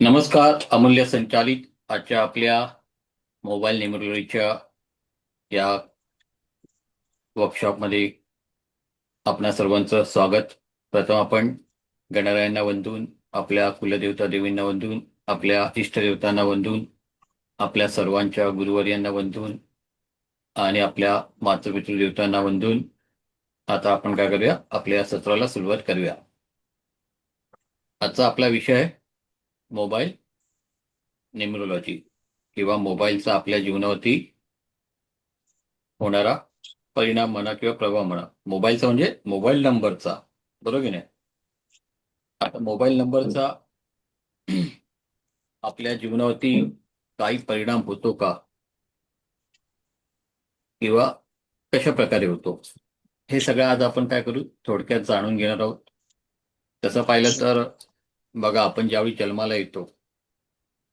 नमस्कार. अमूल्य संचालित आजच्या आपल्या मोबाईल न्यूमरोलॉजीच्या या वर्कशॉपमध्ये आपणा सर्वांचं स्वागत. प्रथम आपण गणरायांना वंदून, आपल्या कुलदेवता देवींना वंदून, आपल्या इष्टदेवतांना वंदून, आपल्या सर्वांच्या गुरुवर्यांना वंदून आणि आपल्या मातृपितृदेवतांना वंदून आता आपण काय करूया, आपल्या सत्राला सुरुवात करूया. आजचा आपला विषय आहे मोबाईल न्यूमरोलॉजी किंवा मोबाईलचा आपल्या जीवनावरती होणारा परिणाम म्हणा किंवा प्रभाव म्हणा. मोबाईलचा म्हणजे मोबाईल नंबरचा, बरोबर की नाही. आता मोबाईल नंबरचा आपल्या जीवनावरती काही परिणाम होतो का किंवा कशा प्रकारे होतो, हे सगळं आज आपण काय करू, थोडक्यात जाणून घेणार आहोत. तसं पाहिलं तर बघा, आपण ज्यावेळी जन्माला येतो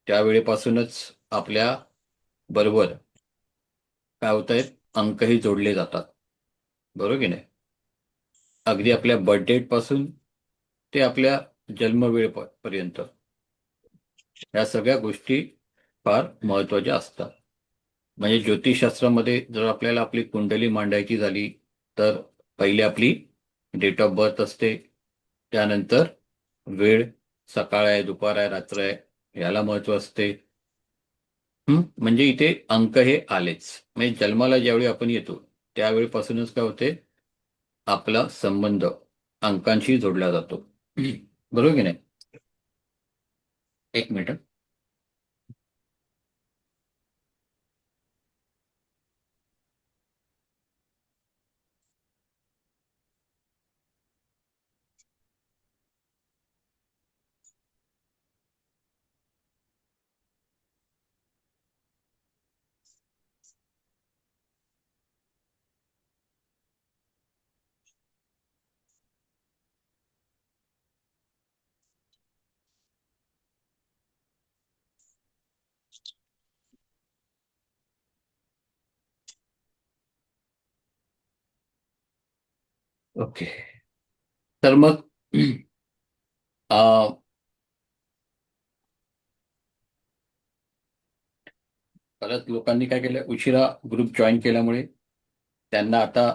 त्यावेळेपासूनच आपल्या बरोबर काय होत आहेत, अंकही जोडले जातात, बरोबर की नाही. अगदी आपल्या बर्थ डेट पासून ते आपल्या जन्मवेळेपर्यंत या सगळ्या गोष्टी फार महत्वाच्या असतात. म्हणजे ज्योतिषशास्त्रामध्ये जर आपल्याला आपली कुंडली मांडायची झाली तर पहिले आपली डेट ऑफ बर्थ असते, त्यानंतर वेळ, सकाळ आहे, दुपार आहे, रात्र आहे, याला महत्व असते. म्हणजे इथे अंक हे आलेच. म्हणजे जन्माला ज्यावेळी आपण येतो त्यावेळीपासूनच काय होते, आपला संबंध अंकांशी जोडला जातो, बरोबर की नाही. एक मिनिट. ओके. तर मग आ, परत लोकांनी काय केलं, उशिरा ग्रुप जॉईन केल्यामुळे त्यांना आता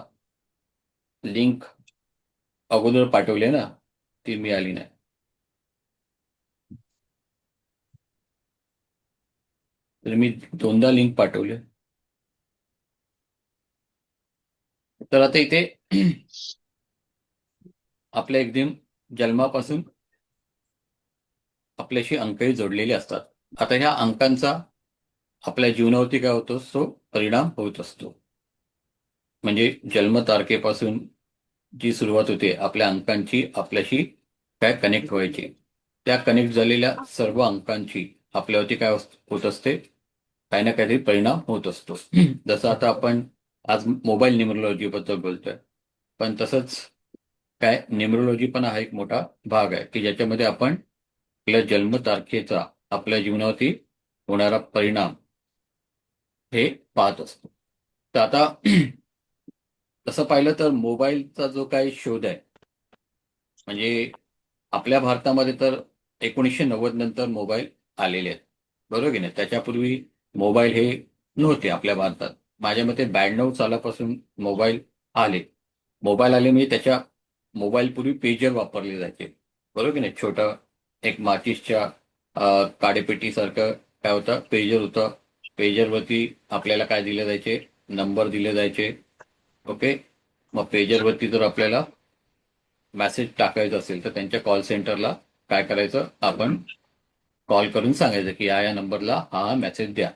लिंक अगोदर पाठवली ना, ती मिळाली नाही. तर मी दोनदा लिंक पाठवले. तर आता इथे आपल्या एकदम जन्मापासून आपल्याशी अंकही जोडलेले असतात. आता ह्या अंकांचा आपल्या जीवनावरती काय होतो, तो परिणाम होत असतो. म्हणजे जन्मतारखेपासून जी सुरुवात होते आपल्या अंकांची आपल्याशी काय कनेक्ट व्हायची, त्या कनेक्ट झालेल्या सर्व अंकांची आपल्यावरती काय होत असते, काही ना काहीतरी परिणाम होत असतो. जसं आता आपण आज मोबाईल न्यूमरोलॉजी बद्दल बोलतोय, पण तसंच काय न्यूमरोलॉजी पण हा एक मोठा भाग आहे की ज्याच्यामध्ये आपण आपल्या जन्मतारखेचा आपल्या जीवनावरती होणारा परिणाम हे पाहत असतो. तर आता तसं पाहिलं तर मोबाईलचा जो काही शोध आहे, म्हणजे आपल्या भारतामध्ये तर 1990 नंतर मोबाईल आलेले आहेत, बरोबर की नाही. त्याच्यापूर्वी मोबाईल हे नव्हते आपल्या भारतात. माझ्या मते 92 सालापासून मोबाईल आले. मोबाईल आले म्हणजे त्याच्या मोबाईल पूर्वी पेजर वापरले जायचे, बरोबर की नाही. छोटं एक माचिसच्या काडेपेटीसारखं काय होतं, पेजर होतं. पेजरवरती आपल्याला काय दिले जायचे, नंबर दिले जायचे. ओके. मग पेजरवरती जर आपल्याला मेसेज टाकायचा असेल तर त्यांच्या कॉल सेंटरला काय करायचं, आपण कॉल करून सांगायचं की या नंबरला हा मेसेज द्या,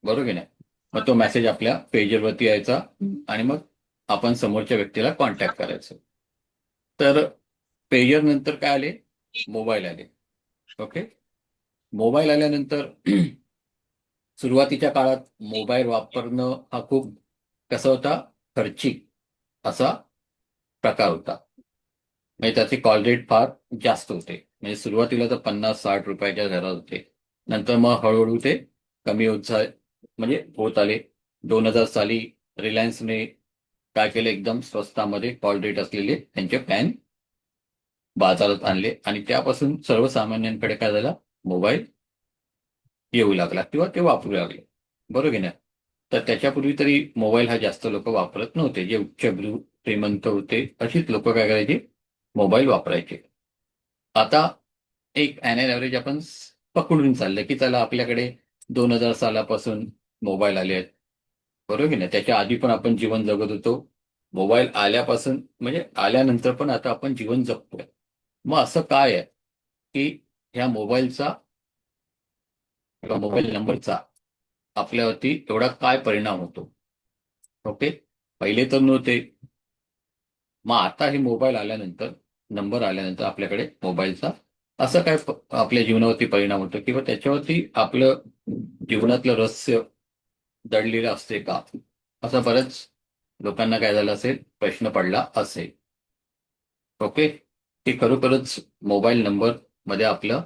बरोबर की नाही. मग तो मेसेज आपल्या पेजरवरती यायचा आणि मग आपण समोरच्या व्यक्तीला कॉन्टॅक्ट करायचं. तर पेजर नंतर काय आले, मोबाईल आले. ओके. मोबाईल आल्यानंतर सुरुवातीच्या काळात मोबाईल वापरणं हा खूप कसा होता, खर्चिक असा प्रकार होता. म्हणजे त्याचे कॉल रेट फार जास्त होते. म्हणजे सुरुवातीला तर 50-60 रुपयाच्या घरात होते. नंतर मग हळूहळू ते कमी म्हणजे होत आले. 2000 साली रिलायन्सने काय केलं, एकदम स्वस्तामध्ये कॉल रेट असलेले त्यांचे प्लॅन बाजारात आणले आणि त्यापासून सर्वसामान्यांकडे काय झालं, मोबाईल येऊ लागला किंवा ते वापरू लागले. बरोबर की नाही? तर त्याच्यापूर्वी तरी मोबाईल हा जास्त लोक वापरत नव्हते. जे उच्चभ्रू श्रीमंत होते अशीच लोक काय करायचे, मोबाईल वापरायचे. आता एक ॲन ॲव्हरेज आपण पकडून चाललं की चला आपल्याकडे 2000 सालापासून मोबाईल आले आहेत. बरोबर की नाही? त्याच्या आधी पण आपण जीवन जगत होतो. मोबाईल आल्यापासून म्हणजे आल्यानंतर पण आता आपण जीवन जगतोय. मग असं काय आहे की ह्या मोबाईलचा किंवा मोबाईल नंबरचा आपल्यावरती एवढा काय परिणाम होतो? ओके. पहिले तर नव्हते. मग आता हे मोबाईल आल्यानंतर, नंबर आल्यानंतर आपल्याकडे मोबाईलचा असं काय आपल्या जीवनावरती परिणाम होतो किंवा त्याच्यावरती आपलं जीवनातलं रहस्य दडलेलं असते का? असं बऱ्याच लोकांना काय झालं असेल, प्रश्न पडला असेल. ओके. की खरोखरच मोबाईल नंबर मध्ये आपलं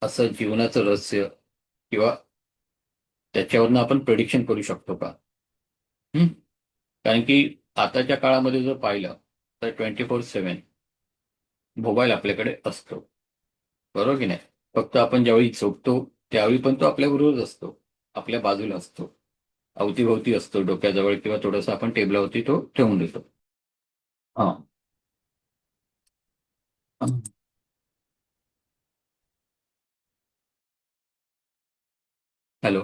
असं जीवनाचं रहस्य किंवा त्याच्यावरनं आपण प्रेडिक्शन करू शकतो का? हं? कारण की आताच्या काळामध्ये जर पाहिलं तर 24/7 मोबाईल आपल्याकडे असतो. बरोबर की नाही? फक्त आपण ज्यावेळी झोपतो त्यावेळी पण तो आपल्याबरोबरच असतो. आपल्या बाजूला असतो. अवतीभोवती असतो डोक्याजवळ किंवा थोडंसं आपण टेबलावरती तो ठेवून देतो. हां. हॅलो.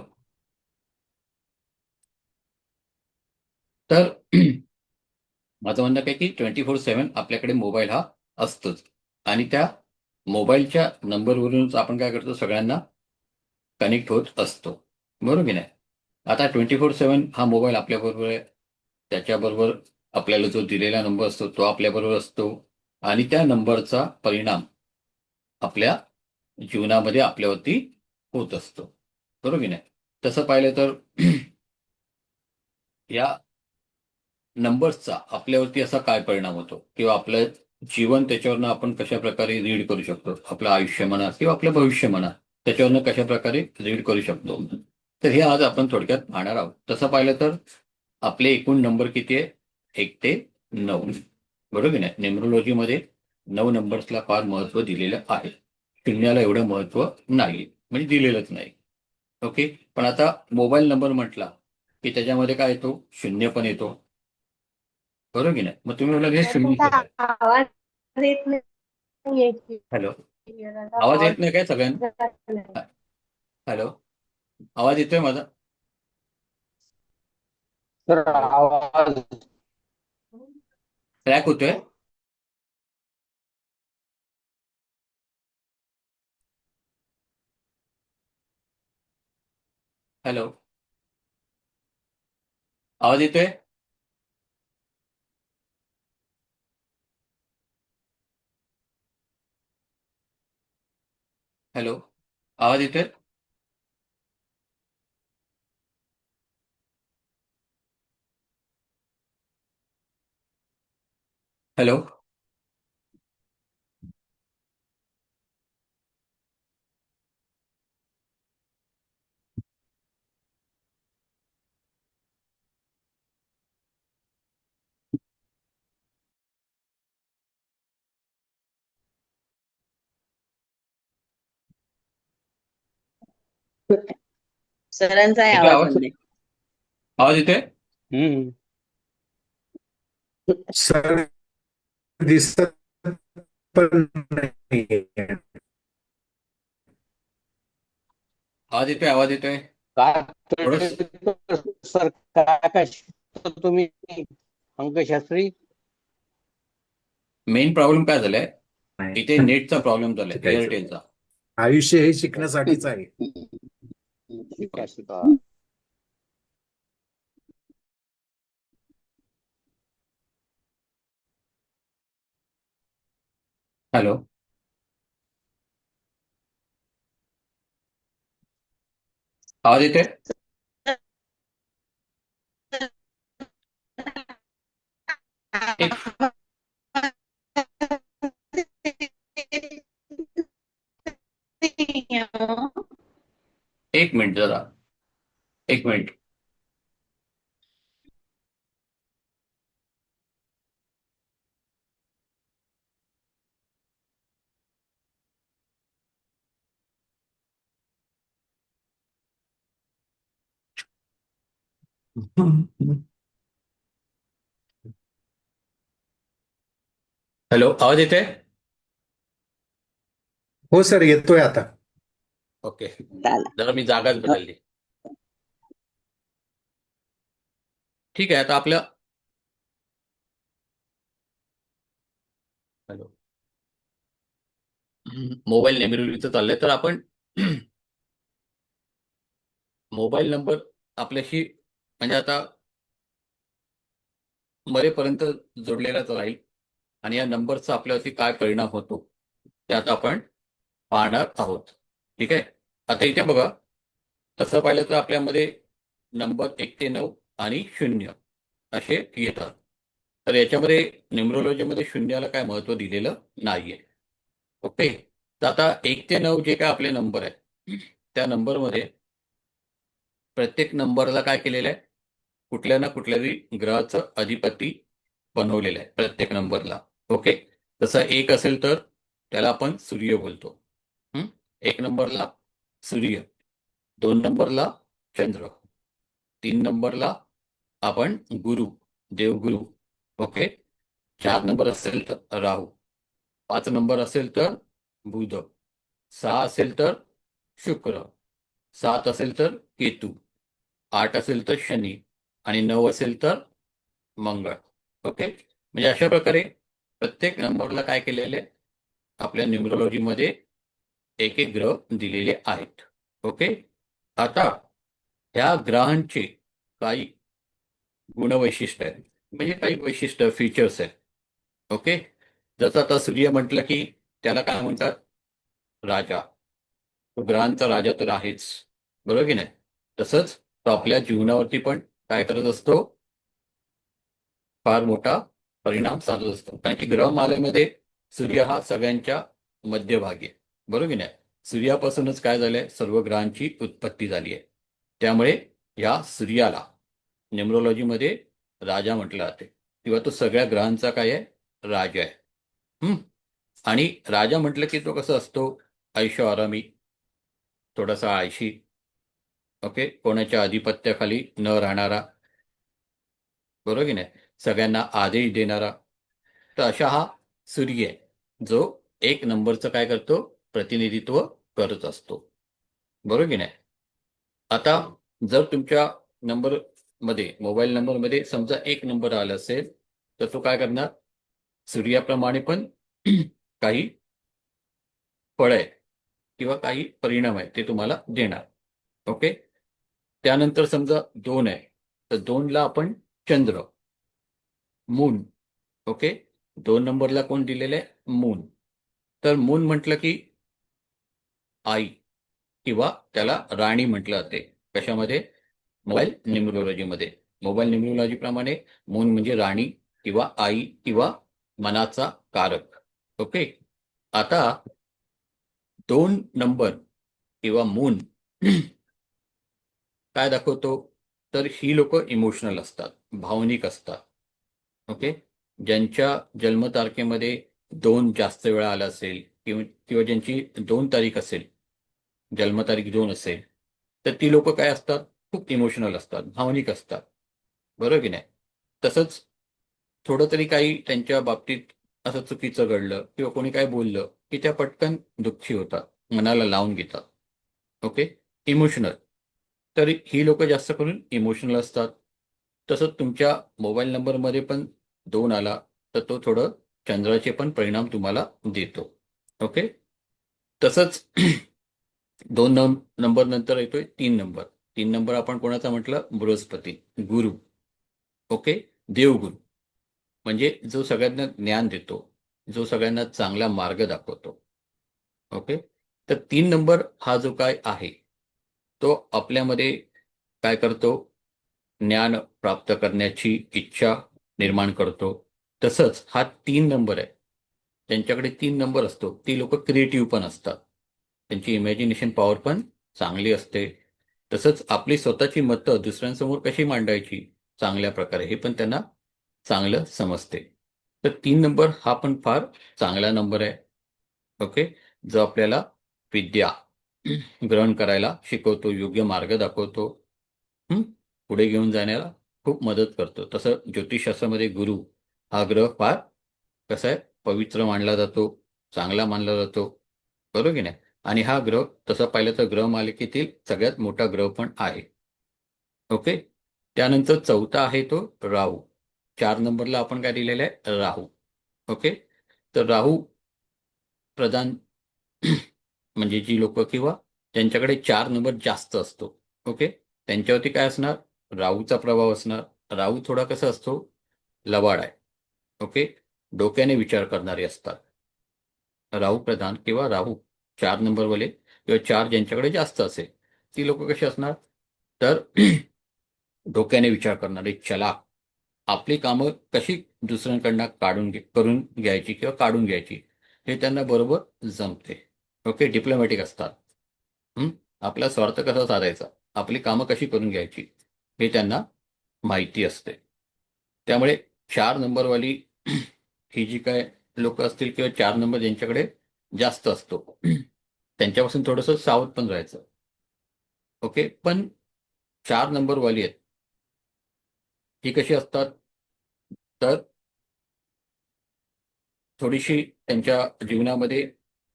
तर माझं म्हणणं काय की 24/7 आपल्याकडे मोबाईल हा असतोच. आणि त्या मोबाईलच्या नंबरवरूनच आपण काय करतो, सगळ्यांना कनेक्ट होत असतो. बरोबर की नाही? आता 24/7 हा मोबाईल आपल्याबरोबर आहे. त्याच्याबरोबर आपल्याला जो दिलेला नंबर असतो तो आपल्याबरोबर असतो. आणि त्या नंबरचा परिणाम आपल्या जीवनामध्ये आपल्यावरती होत असतो. बरोबर की नाही? तसं पाहिलं तर या नंबर्सचा आपल्यावरती असा काय परिणाम होतो किंवा आपलं जीवन त्याच्यावरनं आपण कशा प्रकारे रीड करू शकतो, आपलं आयुष्य म्हणा किंवा आपलं भविष्य म्हणा, त्याच्यावरनं कशा प्रकारे रीड करू शकतो. तर हे आज आपण थोडक्यात पाहणार आहोत. तसं पाहिलं तर आपले एकूण नंबर किती आहे? 1 ते 9. बरोबर की नाही? न्युमरोलॉजीमध्ये 9 नंबर्सला फार महत्व दिलेलं आहे. शून्याला एवढं महत्व नाही, म्हणजे दिलेलंच नाही. ओके. पण आता मोबाईल नंबर म्हटला की त्याच्यामध्ये काय येतो? शून्य पण येतो. बरोबर की नाही? मग तुम्ही म्हणाल हे तर शून्य तुमचा कसं आहे? आवाज येत नाहीये हॅलो. क्लिअर. आवाज पॉज येत नाही काय सगळ्यांना? झालाय. हॅलो. आवाज येतोय माझा? तर हॅलो. आवाज ट्रॅक होतोय? हॅलो. आवाज येतोय? हॅलो. आवाज येतोय? हॅलो. सरांचा आहे येतोय आवाज आवाज? म्हणजे. आवाज येतोय? हम्म सर दिसत पण नाही. आवाज येतोय? आवाज येतोय? काय थोडस सर काय काय शिकतो तुम्ही अंकशास्त्री? मेन प्रॉब्लेम काय झालाय, इथे नाही. नेटचा प्रॉब्लेम झालाय, शिकायचं एअरटेलचा. आयुष्य हे शिकण्यासाठीच आहे. शिका शिका. हॅलो. आवाज येतोय? एक एक मिनिट जरा. एक मिनिट. हॅलो, आवाज येते? हो सर, येतोय आता. ओके, चालेल. जरा मी जागाच बदलली. ठीक आहे, आता आपलं हॅलो मोबाईल नेमिरोलॉजीचं चाललंय, तर आपण मोबाईल नंबर आपल्याशी म्हणजे आता मरेपर्यंत जोडलेलाच राहील आणि या नंबरचा आपल्यावरती काय परिणाम होतो ते आता आपण पाहणार आहोत. ठीक आहे, आता इथे बघा, तसं पाहिलं तर आपल्यामध्ये नंबर 1 ते 9 आणि 0 असे येतात. तर याच्यामध्ये न्यूमरोलॉजीमध्ये शून्याला काय महत्व दिलेलं नाहीये. ओके, तर आता 1 ते 9 जे काय आपले नंबर आहेत, त्या नंबरमध्ये प्रत्येक नंबरला काय केलेलं आहे, कुठल्या ना कुठल्या तरी ग्रहाचं अधिपती बनवलेलं आहे प्रत्येक नंबरला. ओके, जसं 1 असेल तर त्याला आपण सूर्य बोलतो. 1 नंबरला सूर्य, 2 नंबरला चंद्र, 3 नंबरला आपण गुरु, देवगुरु. ओके, 4 नंबर असेल तर राहू, 5 नंबर असेल तर बुध, 6 असेल तर शुक्र, 7 असेल तर केतू, 8 असेल तर शनी आणि 9 असेल तर मंगळ. ओके, म्हणजे अशा प्रकारे प्रत्येक नंबरला काय केलेले आपल्या न्यूमरोलॉजीमध्ये एक एक ग्रह दिलेले आहेत. ओके, आता ह्या ग्रहांचे काही गुणवैशिष्ट्य आहेत, म्हणजे काही वैशिष्ट्य फीचर्स आहेत. ओके, जसं आता सूर्य म्हटलं की त्याला काय म्हणतात, राजा. तो ग्रहांचा राजा तर आहेच, बरोबर की नाही? तसंच तो आपल्या जीवनावरती पण काय करत असतो, फार मोठा परिणाम साधत असतो. कारण की ग्रहमालेमध्ये सूर्य हा सगळ्यांच्या मध्यभागी आहे, बरोबर की नाही? सूर्यापासूनच काय झालंय, सर्व ग्रहांची उत्पत्ती झाली आहे. त्यामुळे या सूर्याला न्यूमरोलॉजीमध्ये राजा म्हटलं जाते किंवा तो सगळ्या ग्रहांचा काय आहे, राजा आहे. आणि राजा म्हटलं की तो कसं असतो, ऐशो आरामी, थोडासा आळशी. ओके, कोणाच्या आधिपत्याखाली न राहणारा, बरोबर की नाही, सगळ्यांना आदेश देणारा. तर अशा हा सूर्य आहे, जो 1 नंबरचं काय करतो, प्रतिनिधित्व करत असतो, बरोबर की नाही? आता जर तुमच्या नंबर मध्ये, मोबाईल नंबर मध्ये समजा 1 नंबर आला असेल, तर तो काय करणार, सूर्याप्रमाणे पण काही फळ आहे किंवा काही परिणाम आहे ते तुम्हाला देणार. ओके, त्यानंतर समजा 2 आहे, तर 2ला आपण चंद्र, मून. ओके, 2 नंबरला कोण दिलेलं आहे, मून. तर मून म्हटलं की आई किंवा त्याला राणी म्हटलं जाते. कशामध्ये, मोबाईल न्यूमरोलॉजीमध्ये. मोबाईल न्यूमरोलॉजी प्रमाणे मून म्हणजे राणी किंवा आई किंवा मनाचा कारक. ओके, आता 2 नंबर किंवा मून काय दाखवतो, तर ही लोक इमोशनल असतात, भावनिक असतात. ओके, ज्यांच्या जन्मतारखेमध्ये 2 जास्त वेळा आला असेल किंवा किंवा ज्यांची 2 तारीख असेल, जन्मतारीख 2 असेल, तर ती लोक काय असतात, खूप इमोशनल असतात, भावनिक असतात, बरोबर की नाही? तसंच थोडं तरी काही त्यांच्या बाबतीत असं चुकीचं घडलं किंवा कोणी काय बोललं की त्या पटकन दुःखी होतात, मनाला लावून घेतात. Okay, emotional. तर ही लोक जास्त करून इमोशनल असतात. तसंच तुमच्या मोबाईल नंबरमध्ये पण 2 आला, तर तो थोडं चंद्राचे पण परिणाम तुम्हाला देतो. ओके, तसंच 2 नंबर नंतर येतोय 3 नंबर. 3 नंबर आपण कोणाचा म्हटलं, बृहस्पती, गुरु. ओके, देवगुरु, म्हणजे जो सगळ्यांना ज्ञान देतो, जो सगळ्यांना चांगला मार्ग दाखवतो. ओके, तर 3 नंबर हा जो काय आहे, तो आपल्यामध्ये काय करतो, ज्ञान प्राप्त करण्याची इच्छा निर्माण करतो. तसंच हा 3 नंबर आहे, ज्यांच्याकडे 3 नंबर असतो ती लोक क्रिएटिव्ह पण असतात, त्यांची इमॅजिनेशन पॉवर पण चांगली असते. तसंच आपली स्वतःची मतं दुसऱ्यांसमोर कशी मांडायची चांगल्या प्रकारे, हे पण त्यांना चांगलं समजते. तर 3 नंबर हा पण फार चांगला नंबर आहे. ओके, जो आपल्याला विद्या ग्रहण करायला शिकवतो, योग्य मार्ग दाखवतो. पुढे घेऊन जाण्याला खूप मदत करतो. तसं ज्योतिषशास्त्रामध्ये गुरु हा ग्रह फार कसा आहे, पवित्र मानला जातो, चांगला मानला जातो, बरोबर की नाही. आणि हा ग्रह तसं पाहिलं तर ग्रह मालिकेतील सगळ्यात मोठा ग्रह पण आहे. ओके. त्यानंतर चौथा आहे तो राहू. 4 नंबरला आपण काय दिलेलं आहे, राहू. ओके. तर राहू प्रधान म्हणजे जी लोक किंवा त्यांच्याकडे 4 नंबर जास्त असतो, ओके, त्यांच्यावरती काय असणार, राहूचा प्रभाव असणार. राहू थोडा कसा असतो, लवाड आहे, ओके, डोक्याने विचार करणारे असतात. राहू प्रधान किंवा राहू 4 नंबरवाले किंवा 4 ज्यांच्याकडे जास्त असेल ती लोक कशी असणार, तर डोक्याने विचार करणारे, चलाक, आपली कामं कशी दुसऱ्यांकडनं करून घ्यायची किंवा काढून घ्यायची हे त्यांना बरोबर जमते. ओके. डिप्लोमॅटिक असतात. हं? आपला स्वार्थ कसा साधायचा, आपली कामं कशी करून घ्यायची हे त्यांना माहिती असते. त्यामुळे 4 नंबरवाली ही जी काय लोक असतील किंवा 4 नंबर ज्यांच्याकडे जास्त असतो त्यांच्यापासून थोडंसं सावध पण राहायचं. ओके. पण 4 नंबरवाली आहेत ही कशी असतात, तर थोडीशी त्यांच्या जीवनामध्ये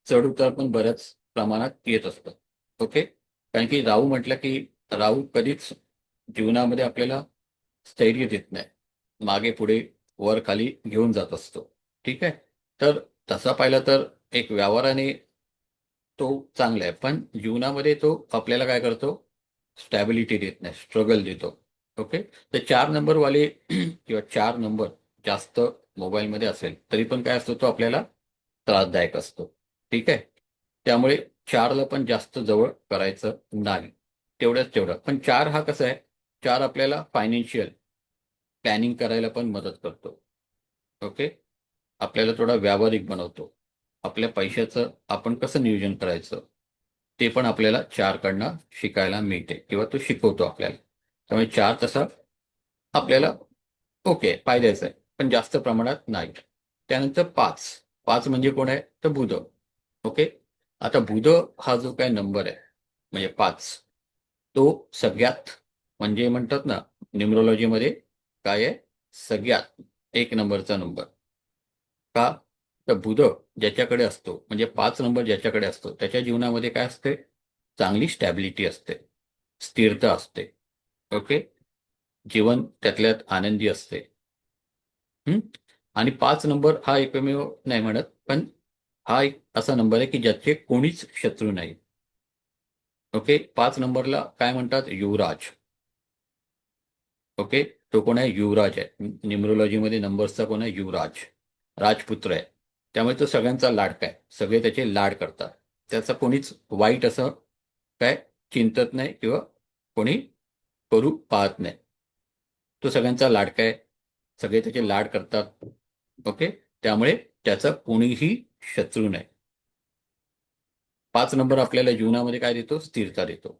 चढ उतार पण बऱ्याच प्रमाणात येत असतात. ओके. कारण की राहू म्हटलं की राहू कधीच जीवनामध्ये आपल्याला स्थैर्य देत नाही, मागे पुढे वर खाली घेऊन जात असतो. ठीक आहे. तर तसा पाहिला तर एक व्यवहाराने तो चांगला आहे, पण जीवनामध्ये तो आपल्याला काय करतो, स्टॅबिलिटी देत नाही, स्ट्रगल देतो. ओके. तर 4 नंबरवाले किंवा 4 नंबर जास्त मोबाईलमध्ये असेल तरी पण काय असतो, तो आपल्याला त्रासदायक असतो. ठीक आहे. त्यामुळे 4ला पण जास्त जवळ करायचं नाही. तेवढं. पण 4 हा कसा आहे, 4 आपल्याला फायनान्शियल प्लॅनिंग करायला पण मदत करतो. ओके. आपल्याला थोडा व्यावहारिक बनवतो. आपल्या पैशाचं आपण कसं नियोजन करायचं ते पण आपल्याला 4 कडनं शिकायला मिळते किंवा तो शिकवतो आपल्याला. त्यामुळे 4 तसा आपल्याला ओके फायद्याचं आहे, पण जास्त प्रमाणात नाही. त्यानंतर 5 म्हणजे कोण आहे, तर बुध. ओके. आता बुध हा जो काय नंबर आहे म्हणजे 5, तो सगळ्यात म्हणजे म्हणतात ना न्यूमरोलॉजीमध्ये काय आहे, सगळ्यात 1 नंबरचा नंबर. का, तर बुध ज्याच्याकडे असतो म्हणजे 5 नंबर ज्याच्याकडे असतो त्याच्या जीवनामध्ये काय असते, चांगली स्टॅबिलिटी असते, स्थिरता असते. ओके. जीवन त्यातल्यात आनंदी असते. आणि 5 नंबर हा एकमेव नाही म्हणत, पण हा एक असा नंबर आहे की ज्याचे कोणीच शत्रू नाही. ओके. 5 नंबरला काय म्हणतात, युवराज. ओके. तो कोण आहे, युवराज आहे. न्यूमरोलॉजीमध्ये नंबर्सचा कोण आहे, युवराज, राजपुत्र आहे. त्यामुळे तो सगळ्यांचा लाडका आहे, सगळे त्याचे लाड करतात. त्याचं कोणीच वाईट असं काय चिंतत नाही किंवा कोणी करू पाहत नाही. तो सगळ्यांचा लाडका आहे, सगळे त्याचे लाड करतात. ओके. त्यामुळे त्याचा कोणीही शत्रू नाही. 5 नंबर आपल्याला जीवनामध्ये काय देतो, स्थिरता देतो.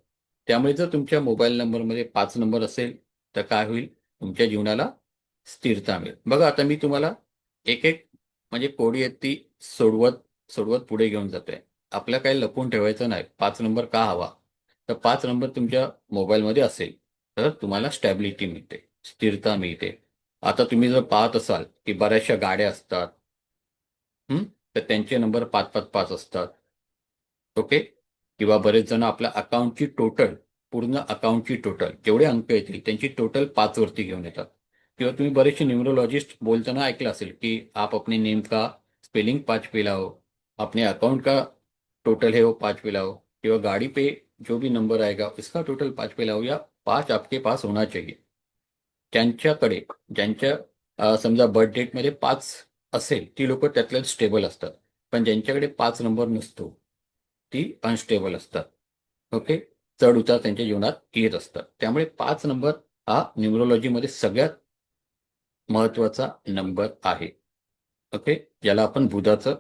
त्यामुळे जर तुमच्या मोबाईल नंबरमध्ये 5 नंबर असेल तर काय होईल, तुमच्या जीवनाला स्थिरता मिळेल. बघा आता मी तुम्हाला एक एक म्हणजे कोडी आहेत ती सोडवत सोडवत पुढे घेऊन जातोय. आपलं काही लपवून ठेवायचं नाही. 5 नंबर का हवा, तर 5 नंबर तुमच्या मोबाईलमध्ये असेल तर तुम्हाला स्टॅबिलिटी मिळते, स्थिरता मिळते. आता तुम्ही जर पाहत असाल की बऱ्याचशा गाड्या असतात, तर त्यांचे नंबर 555 असतात. ओके. किंवा बरेच जण आपल्या अकाउंटची टोटल, पूर्ण अकाउंटची टोटल जेवढे अंक येतील त्यांची टोटल 5 वरती घेऊन येतात. किंवा तुम्ही बरेचसे न्यूमरोलॉजिस्ट बोलताना ऐकलं असेल की आप अपने नेम का स्पेलिंग 5 पे लाओ, अपने अकाउंट का टोटल है वो 5 पे लाओ, किंवा गाड़ी पे जो भी नंबर आएगा उसका टोटल 5 पे लाओ, या 5 आपके पास होना चाहिए. त्यांच्याकडे ज्यांच्या समजा बर्थ डेटमध्ये 5 असेल ती लोक त्यातल्या स्टेबल असतात, पण ज्यांच्याकडे 5 नंबर नसतो ती अनस्टेबल असतात. ओके. चढ उतार त्यांच्या जीवनात येत असतात. त्यामुळे 5 नंबर हा न्यूमरोलॉजीमध्ये सगळ्यात महत्वाचा नंबर आहे. ओके. ज्याला आपण बुधाचं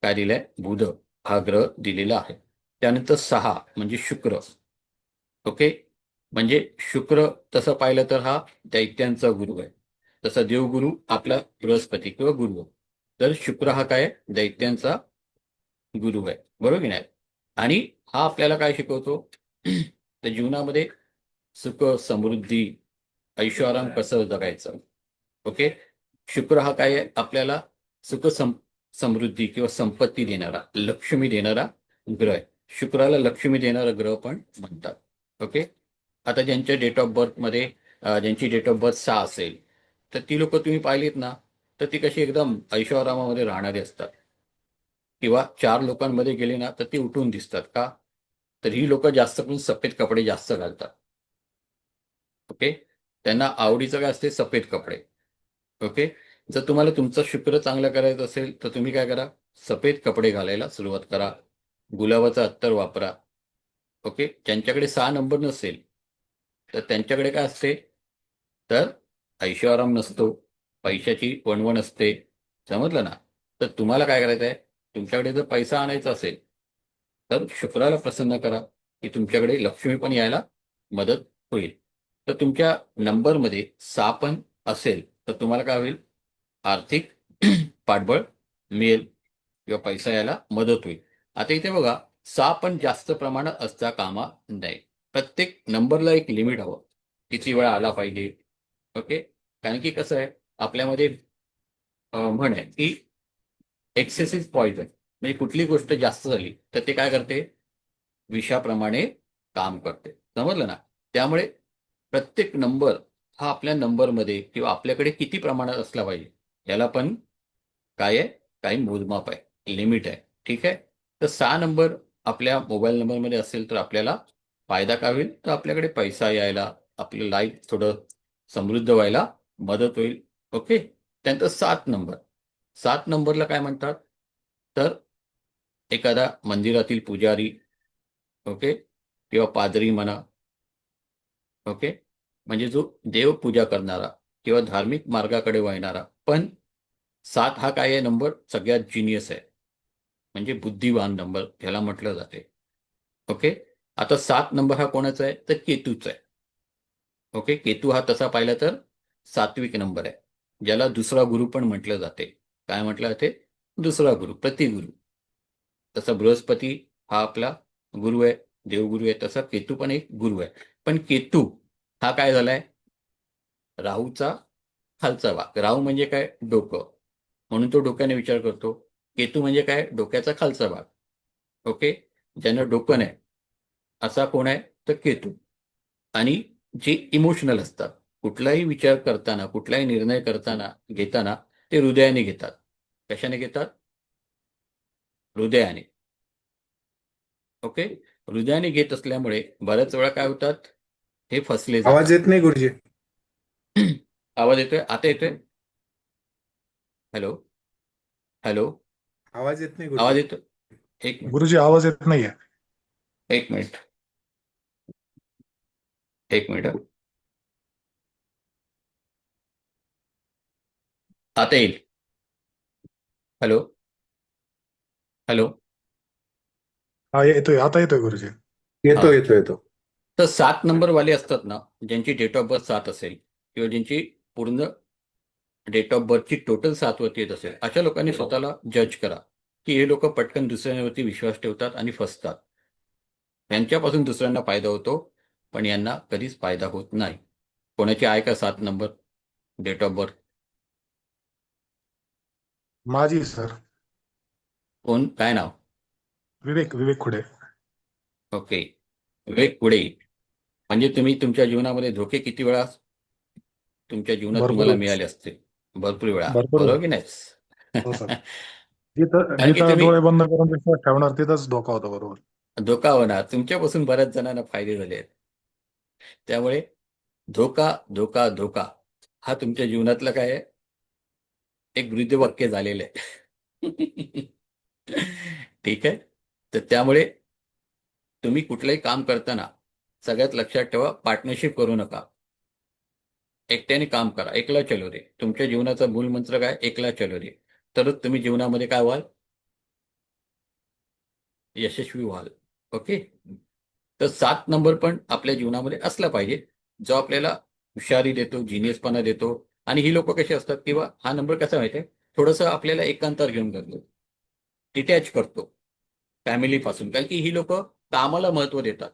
काय दिलंय, बुध हा ग्रह दिलेला आहे. त्यानंतर 6 म्हणजे शुक्र. ओके. म्हणजे शुक्र तसं पाहिलं तर हा दैत्यांचा गुरु आहे. तसा देवगुरु आपला बृहस्पती किंवा गुरु, तर शुक्र हा काय दैत्यांचा गुरु आहे, बरोबर की नाही. आणि हा आपल्याला काय शिकवतो, तर जीवनामध्ये सुख समृद्धी ऐषाराम कसं जगायचं. ओके. शुक्र हा काय आहे, आपल्याला सुख समृद्धी किंवा संपत्ती देणारा, लक्ष्मी देणारा ग्रह आहे. शुक्राला लक्ष्मी देणारा ग्रह पण म्हणतात. ओके. आता ज्यांच्या डेट ऑफ बर्थमध्ये ज्यांची डेट ऑफ बर्थ 6 असेल तर ती लोक तुम्ही पाहिलीत ना, तर ती कशी एकदम ऐषारामामध्ये राहणारी असतात. किंवा 4 लोकांमध्ये गेली ना तर ती उठून दिसतात. का? तर ही लोक जास्त करून सफेद कपडे जास्त घालतात. ओके. त्यांना आवडीचं काय असते, सफेद कपडे. ओके. जर तुम्हाला तुमचं शुक्र चांगलं करायचं असेल तर तुम्ही काय करा, सफेद कपडे घालायला सुरुवात करा, गुलाबाचं अत्तर वापरा. ओके. ज्यांच्याकडे 6 नंबर नसेल तर त्यांच्याकडे काय असते, तर ऐषाराम नसतो, पैशाची वणवण असते. समजलं ना. तर तुम्हाला काय करायचं आहे, तुमच्याकडे जर पैसा आणायचा असेल तर शुक्राला प्रसन्न करा की तुमच्याकडे लक्ष्मी पण यायला मदत होईल. तर तुमच्या नंबरमध्ये 6 पण असेल तर तुम्हाला काय होईल, आर्थिक पाठबळ मिळेल किंवा पैसा यायला मदत होईल. आता इथे बघा, 6 पण जास्त प्रमाणात असता कामा नये. प्रत्येक नंबरला एक लिमिट हवं, किती वेळा आला पाहिजे. ओके. कारण की कसं आहे, आपल्यामध्ये म्हण आहे की एक्सेसिव्ह पॉइझन, म्हणजे कुठली गोष्ट जास्त झाली तर ते काय करते, विषाप्रमाणे काम करते. समजलं ना. त्यामुळे प्रत्येक नंबर हा आपल्या नंबरमध्ये किंवा आपल्याकडे किती प्रमाणात असला पाहिजे याला पण काय आहे, काही मोजमाप आहे, लिमिट आहे. ठीक आहे. तर 6 नंबर आपल्या मोबाईल नंबरमध्ये असेल तर आपल्याला फायदा काय होईल, तर आपल्याकडे पैसा यायला, आपलं लाईफ थोडं समृद्ध व्हायला मदत होईल. ओके. त्यानंतर 7 नंबर. 7 नंबरला काय म्हणतात, तर एखादा मंदिरातील पुजारी, ओके, किंवा पादरी म्हणा. ओके. म्हणजे जो देवपूजा करणारा किंवा धार्मिक मार्गाकडे वळणारा. पण 7 हा काय आहे नंबर, सगळ्यात जिनियस आहे, म्हणजे बुद्धिवान नंबर ह्याला म्हटलं जाते. ओके. आता 7 नंबर हा कोणाचा आहे, तर केतूचा आहे. ओके. केतू हा तसा पाहिला तर सात्विक नंबर आहे, ज्याला दुसरा गुरु पण म्हटलं जाते. काय म्हटलं जाते, दुसरा गुरु, प्रतिगुरु. तसं बृहस्पती हा आपला गुरु आहे, देवगुरु आहे, तसा केतू पण एक गुरु आहे. पण केतू हा काय झालाय, राहूचा खालचा भाग. राहू म्हणजे काय, डोकं, म्हणून तो डोक्याने विचार करतो. केतू म्हणजे काय, डोक्याचा खालचा भाग. ओके. ज्यानं डोकं नाही असा कोण आहे, तर केतू. आणि जे इमोशनल असतात, कुठलाही विचार करताना, कुठलाही निर्णय घेताना ते हृदयाने घेतात. कशाने घेतात, हृदयाने. ओके. हृदयाने घेत असल्यामुळे बऱ्याच वेळा काय होतात, हे फसले आवाज जातात. येत नाही गुरुजी. आवाज येतोय, आता येतोय. हॅलो. हॅलो. आवाज येत नाही आवाज गुरुजी. येतो. एक मिनिट, गुरुजी आवाज येत नाहीये. एक मिनिट, एक मिनिट. आता येईल. हॅलो. हॅलो. हा येतोय, आता येतोय गुरुजी. येतो हा. येतो येतो. तर 7 नंबर वाले असतात ना, ज्यांची डेट ऑफ बर्थ 7 असेल किंवा ज्यांची पूर्ण डेट ऑफ बर्थची टोटल 7 वरती येत असेल, अशा लोकांनी स्वतःला जज करा की हे लोक पटकन दुसऱ्यांवरती विश्वास ठेवतात आणि फसतात. यांच्यापासून दुसऱ्यांना फायदा होतो, पण यांना कधीच फायदा होत नाही. कोणाची आहे का 7 नंबर डेट ऑफ बर्थ? माझी सर. कोण, काय नाव? विवेक खुडे. ओके. विवेक पुढे. म्हणजे तुम्ही तुमच्या जीवनामध्ये धोके किती वेळा तुमच्या जीवनात भरपूर तुम्हाला वेळेस. मिळाले असतील? भरपूर वेळा, भरपूर बरोबर वेळेस. की नाही? हो सर. जिथं कारण की जिथं तुम्ही डोळे बंद करून विश्वास ठेवणार तिथंच धोका होता. बरोबर. धोका होणार, तुमच्यापासून बऱ्याच जणांना फायदे झाले आहेत. त्यामुळे धोका धोका धोका हा तुमच्या जीवनातलं काय आहे, एक ब्रीदवाक्य झालेलं आहे. ठीक आहे. तर त्यामुळे तुम्ही कुठलंही काम करताना सगळ्यात लक्षात ठेवा, पार्टनरशिप करू नका. एकट्याने काम करा. एकला चलो रे. तुमच्या जीवनाचा मूलमंत्र काय, एकला चलो रे. तरच तुम्ही जीवनामध्ये काय व्हाल, यशस्वी व्हाल. ओके. तर 7 नंबर पण आपल्या जीवनामध्ये असला पाहिजे, जो आपल्याला हुशारी देतो, जिनियसपणा देतो. आणि ही लोक कशी असतात, किंवा हा नंबर कसा माहितीये, थोडंसं आपल्याला एकांतर घेऊन करतो, डिटॅच करतो फॅमिलीपासून. कारण की ही लोक कामाला महत्व देतात.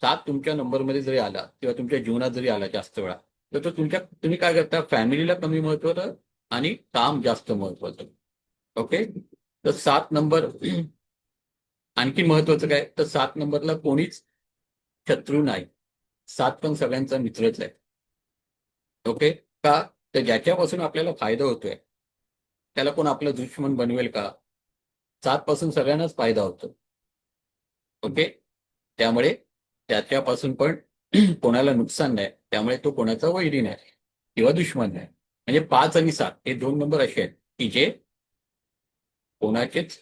7 तुमच्या नंबरमध्ये जरी आला किंवा तुमच्या जीवनात जरी आला जास्त वेळा, तर तो तुम्ही काय करता, फॅमिलीला कमी महत्वाचं आणि काम जास्त महत्वाचं. ओके. तर 7 नंबर आणखी महत्वाचं काय, तर 7 नंबरला कोणीच शत्रू नाही. 7 पण सगळ्यांचा मित्रच आहे. ओके. का, तर ज्याच्यापासून आपल्याला फायदा होतोय त्याला कोण आपलं दुश्मन बनवेल का? 7 पासून सगळ्यांनाच फायदा होतो. ओके. त्यामुळे त्याच्यापासून पण कोणाला नुकसान नाही, त्यामुळे तो कोणाचा वैरी नाही किंवा दुश्मन नाही. म्हणजे 5 आणि 7 हे 2 नंबर असे आहेत की जे कोणाचेच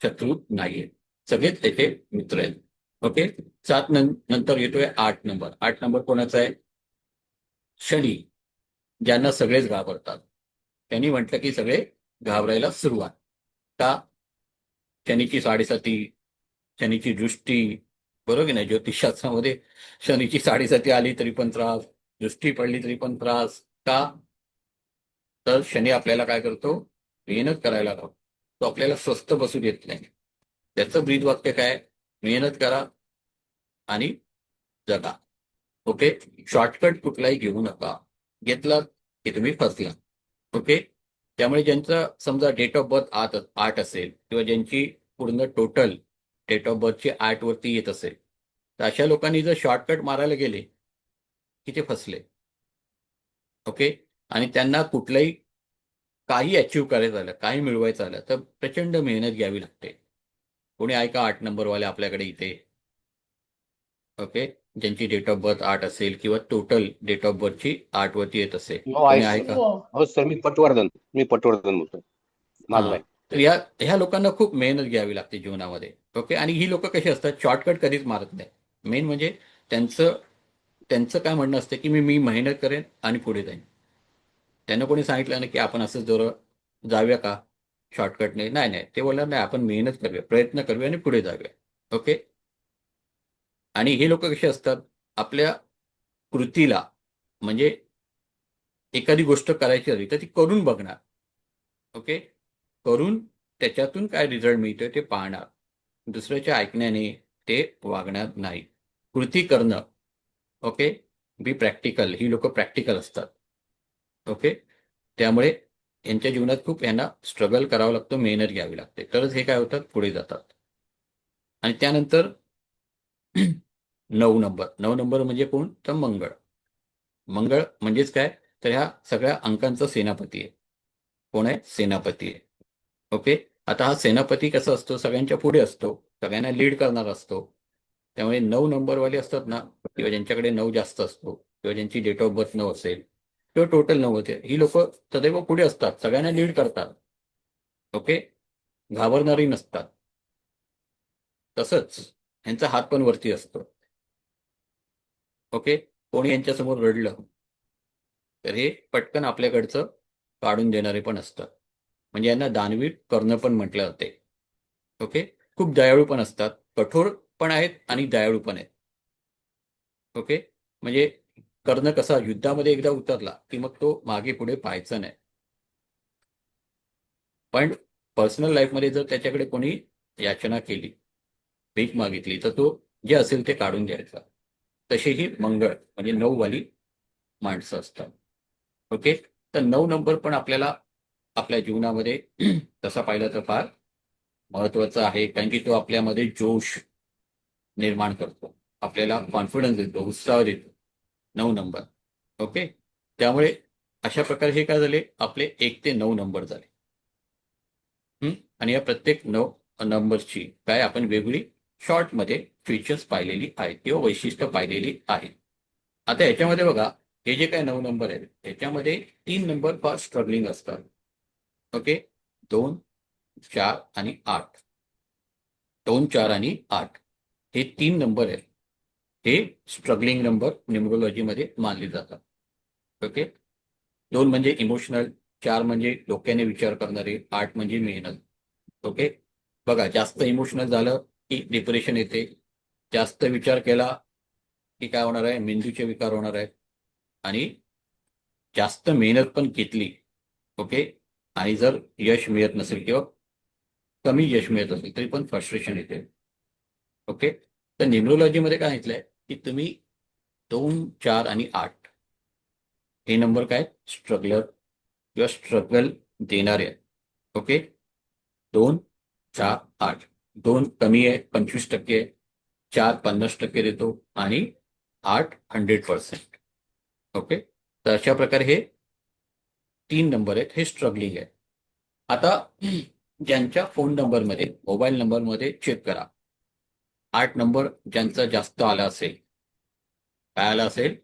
शत्रू नाहीये, सगळेच त्याचे मित्र आहेत. ओके. 7 नंतर येतोय 8 नंबर. 8 नंबर कोणाचा आहे? शनी, ज्यांना सगळेच घाबरतात. त्यांनी म्हटलं की सगळे घाबरायला सुरुवात. का? शनीची 7.5, शनीची दृष्टी, बरोबर की नाही? ज्योतिषशास्त्रामध्ये शनीची 7.5 आली तरी पण त्रास, दृष्टी पडली तरी पण त्रास. का? तर शनी आपल्याला काय करतो? मेहनत करायला लावतो. तो आपल्याला स्वस्त बसू देत नाही. त्याचं ब्रीदवाक्य काय? मेहनत करा आणि जगा. ओके. शॉर्टकट कुठलाही घेऊ नका. घेतला की तुम्ही फसला. ओके. त्यामुळे ज्यांचा समजा डेट ऑफ बर्थ 8 असेल किंवा ज्यांची पूर्ण टोटल डेट ऑफ बर्थची 8 वरती येत असेल, तर अशा लोकांनी जर शॉर्टकट मारायला गेले की ते फसले. ओके. आणि त्यांना कुठलंही काही अचीव्ह करायचं झालं, काही मिळवायचं झालं, तर प्रचंड मेहनत घ्यावी लागते. कोणी आहे का 8 नंबरवाले आपल्याकडे इथे? ओके. ज्यांची डेट ऑफ बर्थ 8 असेल किंवा टोटल डेट ऑफ बर्थची 8 वरती येत असेल, हो, कोणी आहे आहे सर. का? हो सर, मी पटवर्धन बोलतोय. माझं हां. आहे. तर ह्या लोकांना खूप मेहनत घ्यावी लागते जीवनामध्ये. ओके. आणि ही लोक कशी असतात, शॉर्टकट कधीच मारत नाही. मेन म्हणजे त्यांचं त्यांचं काय म्हणणं असतं की मी मेहनत करेन आणि पुढे जाईन. त्यांना कोणी सांगितलं ना की आपण असंच जरा जाऊया का शॉर्टकटने? नाही नाही, ते बोलणार नाही, आपण मेहनत करूया, प्रयत्न करूया आणि पुढे जाऊया. ओके. आणि हे लोक कसे असतात, आपल्या कृतीला म्हणजे एखादी गोष्ट करायची झाली तर ती करून बघणार. ओके. करून त्याच्यातून काय रिझल्ट मिळतोय ते पाहणार. दुसऱ्याच्या ऐकण्याने ते वागणार नाही. कृती करणं. ओके. बी प्रॅक्टिकल. ही लोक प्रॅक्टिकल असतात. ओके. त्यामुळे यांच्या जीवनात खूप यांना स्ट्रगल करावं लागतं, मेहनत घ्यावी लागते, तरच हे काय होतात, पुढे जातात. आणि त्यानंतर 9 नंबर. 9 नंबर म्हणजे कोण? तर मंगळ. मंगळ म्हणजेच काय, तर ह्या सगळ्या अंकांचा सेनापती आहे. कोण आहे? सेनापती आहे. ओके. आता हा सेनापती कसा असतो? सगळ्यांच्या पुढे असतो, सगळ्यांना लीड करणार असतो. त्यामुळे 9 नंबरवाले असतात ना, किंवा ज्यांच्याकडे 9 जास्त असतो किंवा ज्यांची डेट ऑफ बर्थ 9 असेल किंवा टोटल 9 होते, ही लोक सदैव पुढे असतात, सगळ्यांना लीड करतात. ओके. घाबरणारी नसतात. तसंच यांचा हात पण वरती असतो. ओके. कोणी यांच्यासमोर रडलं तर हे पटकन आपल्याकडचं काढून देणारे पण असतात. म्हणजे यांना दानवीर कर्ण पण म्हटलं जाते. ओके. खूप दयाळू पण असतात, कठोर पण आहेत आणि दयाळू पण आहेत. ओके. म्हणजे कर्ण कसा युद्धामध्ये एकदा उतरला की मग तो मागे पुढे पाहायचा नाही. पण पर्सनल लाईफमध्ये जर त्याच्याकडे कोणी याचना केली, भीक मागितली, तर तो जे असेल ते काढून द्यायचा. तशीही मंगळ म्हणजे 9 वाली माणसं असतात. ओके. तर 9 नंबर पण आपल्याला आपल्या जीवनामध्ये तसा पाहिला तर फार महत्वाचा आहे, कारण की तो आपल्यामध्ये जोश निर्माण करतो, आपल्याला कॉन्फिडन्स देतो, उत्साह देतो. 9 नंबर. ओके. त्यामुळे अशा प्रकारे हे काय झाले, आपले 1 ते 9 नंबर झाले. आणि या प्रत्येक 9 नंबरची काय आपण वेगळी शॉर्टमध्ये फीचर्स पाहिलेली आहेत किंवा वैशिष्ट्य पाहिलेली आहेत. आता याच्यामध्ये बघा, हे जे काय 9 नंबर आहेत त्याच्यामध्ये 3 नंबर फार स्ट्रगलिंग असतात. ओके. 2, 4 आणि 8. 2, 4 आणि 8 हे 3 नंबर आहेत. हे स्ट्रगलिंग नंबर न्यूमरोलॉजीमध्ये मानले जातात. ओके. 2 म्हणजे इमोशनल, 4 म्हणजे डोक्याने विचार करणारे, 8 म्हणजे मेहनत. ओके. बघा, जास्त इमोशनल झालं की डिप्रेशन येते, जास्त विचार केला की काय होणार आहे, मेंदूचे विकार होणार आहेत. आणि जास्त मेहनत पण घेतली, ओके, आणि जर यश मिळत नसेल किंवा कमी यश मिळत असेल तरी पण फ्रस्ट्रेशन येते. ओके. तर न्यूमरोलॉजीमध्ये काय सांगितलंय, की तुम्ही 2, 4 आणि 8 हे नंबर काय स्ट्रगलर किंवा स्ट्रगल देणारे आहेत. ओके, 2, 4, 8. 2 कमी आहे, 25% आहे. 4 50% देतो आणि 8 100%. ओके, तर अशा प्रकारे हे 3 नंबर आहेत, हे स्ट्रगलिंग आहे. आता ज्यांच्या फोन नंबरमध्ये, मोबाईल नंबरमध्ये चेक करा. 8 नंबर ज्यांचा जास्त आला असेल, काय आला असेल,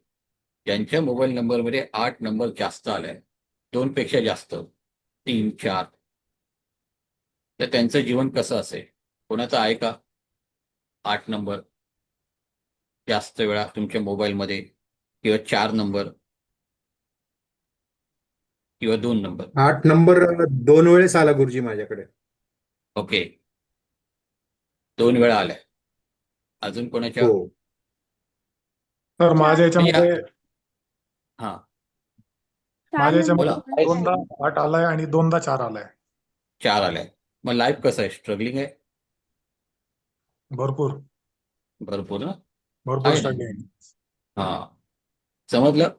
ज्यांच्या मोबाईल नंबरमध्ये 8 नंबर जास्त आलाय, 2 पेक्षा जास्त, 3, 4, तर त्यांचं जीवन कसं असेल? कोणाचं आहे का 8 नंबर जास्त वेळा तुमच्या मोबाईलमध्ये, किंवा 4 नंबर, किंवा 2 नंबर? 8 नंबर 2 वेळेस आला गुरुजी माझ्याकडे. ओके, 2 वेळा आलाय. अजून कोणाच्या? हो. तर माझ्या म्हणजे याच्यामध्ये हा, माझ्या बोला. याच्यामध्ये दोनदा 8 आलाय आणि दोनदा 4 आलाय. 4 आलाय. मग लाईफ कसं आहे? स्ट्रगलिंग आहे? भरपूर भरपूर ना? भरपूर आहे ना? स्ट्रगलिंग. हा, समजलं.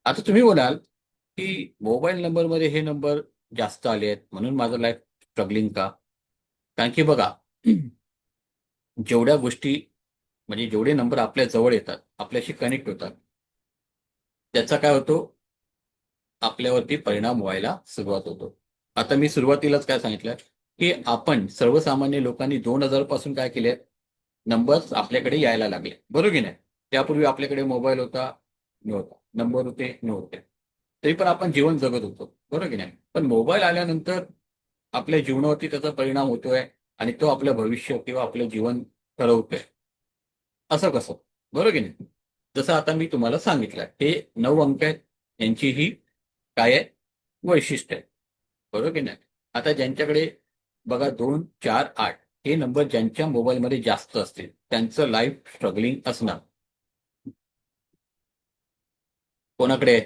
आता तुम्ही बोलाल की मोबाईल नंबरमध्ये हे नंबर जास्त आले आहेत म्हणून माझं लाईफ स्ट्रगलिंग का? कारण की बघा, जेवढ्या गोष्टी, म्हणजे जेवढे नंबर आपल्या जवळ येतात, आपल्याशी कनेक्ट होतात, त्याचा काय होतो, आपल्यावरती परिणाम व्हायला सुरुवात होतो. आता मी सुरुवातीलाच काय सांगितलं की आपण सर्वसामान्य लोकांनी 2000 पासून काय केले, नंबर्स आपल्याकडे यायला लागले, बरोबर की नाही? त्यापूर्वी आपल्याकडे मोबाईल होता, नव्हता, नंबर होते, नव्हते, तरी पण आपण जीवन जगत होतो, बरोबर की नाही? पण मोबाईल आल्यानंतर आपल्या जीवनावरती त्याचा परिणाम होतोय आणि तो आपलं भविष्य किंवा आपलं जीवन ठरवतोय. असं कसं, बरोबर की नाही? जसं आता मी तुम्हाला सांगितलं, हे 9 अंक आहेत, यांची ही काय आहे, वैशिष्ट्य आहे, बरोबर की नाही? आता ज्यांच्याकडे बघा 2, 4, 8 हे नंबर ज्यांच्या मोबाईलमध्ये जास्त असतील, त्यांचं लाईफ स्ट्रगलिंग असणार. कोणाकडे आहे?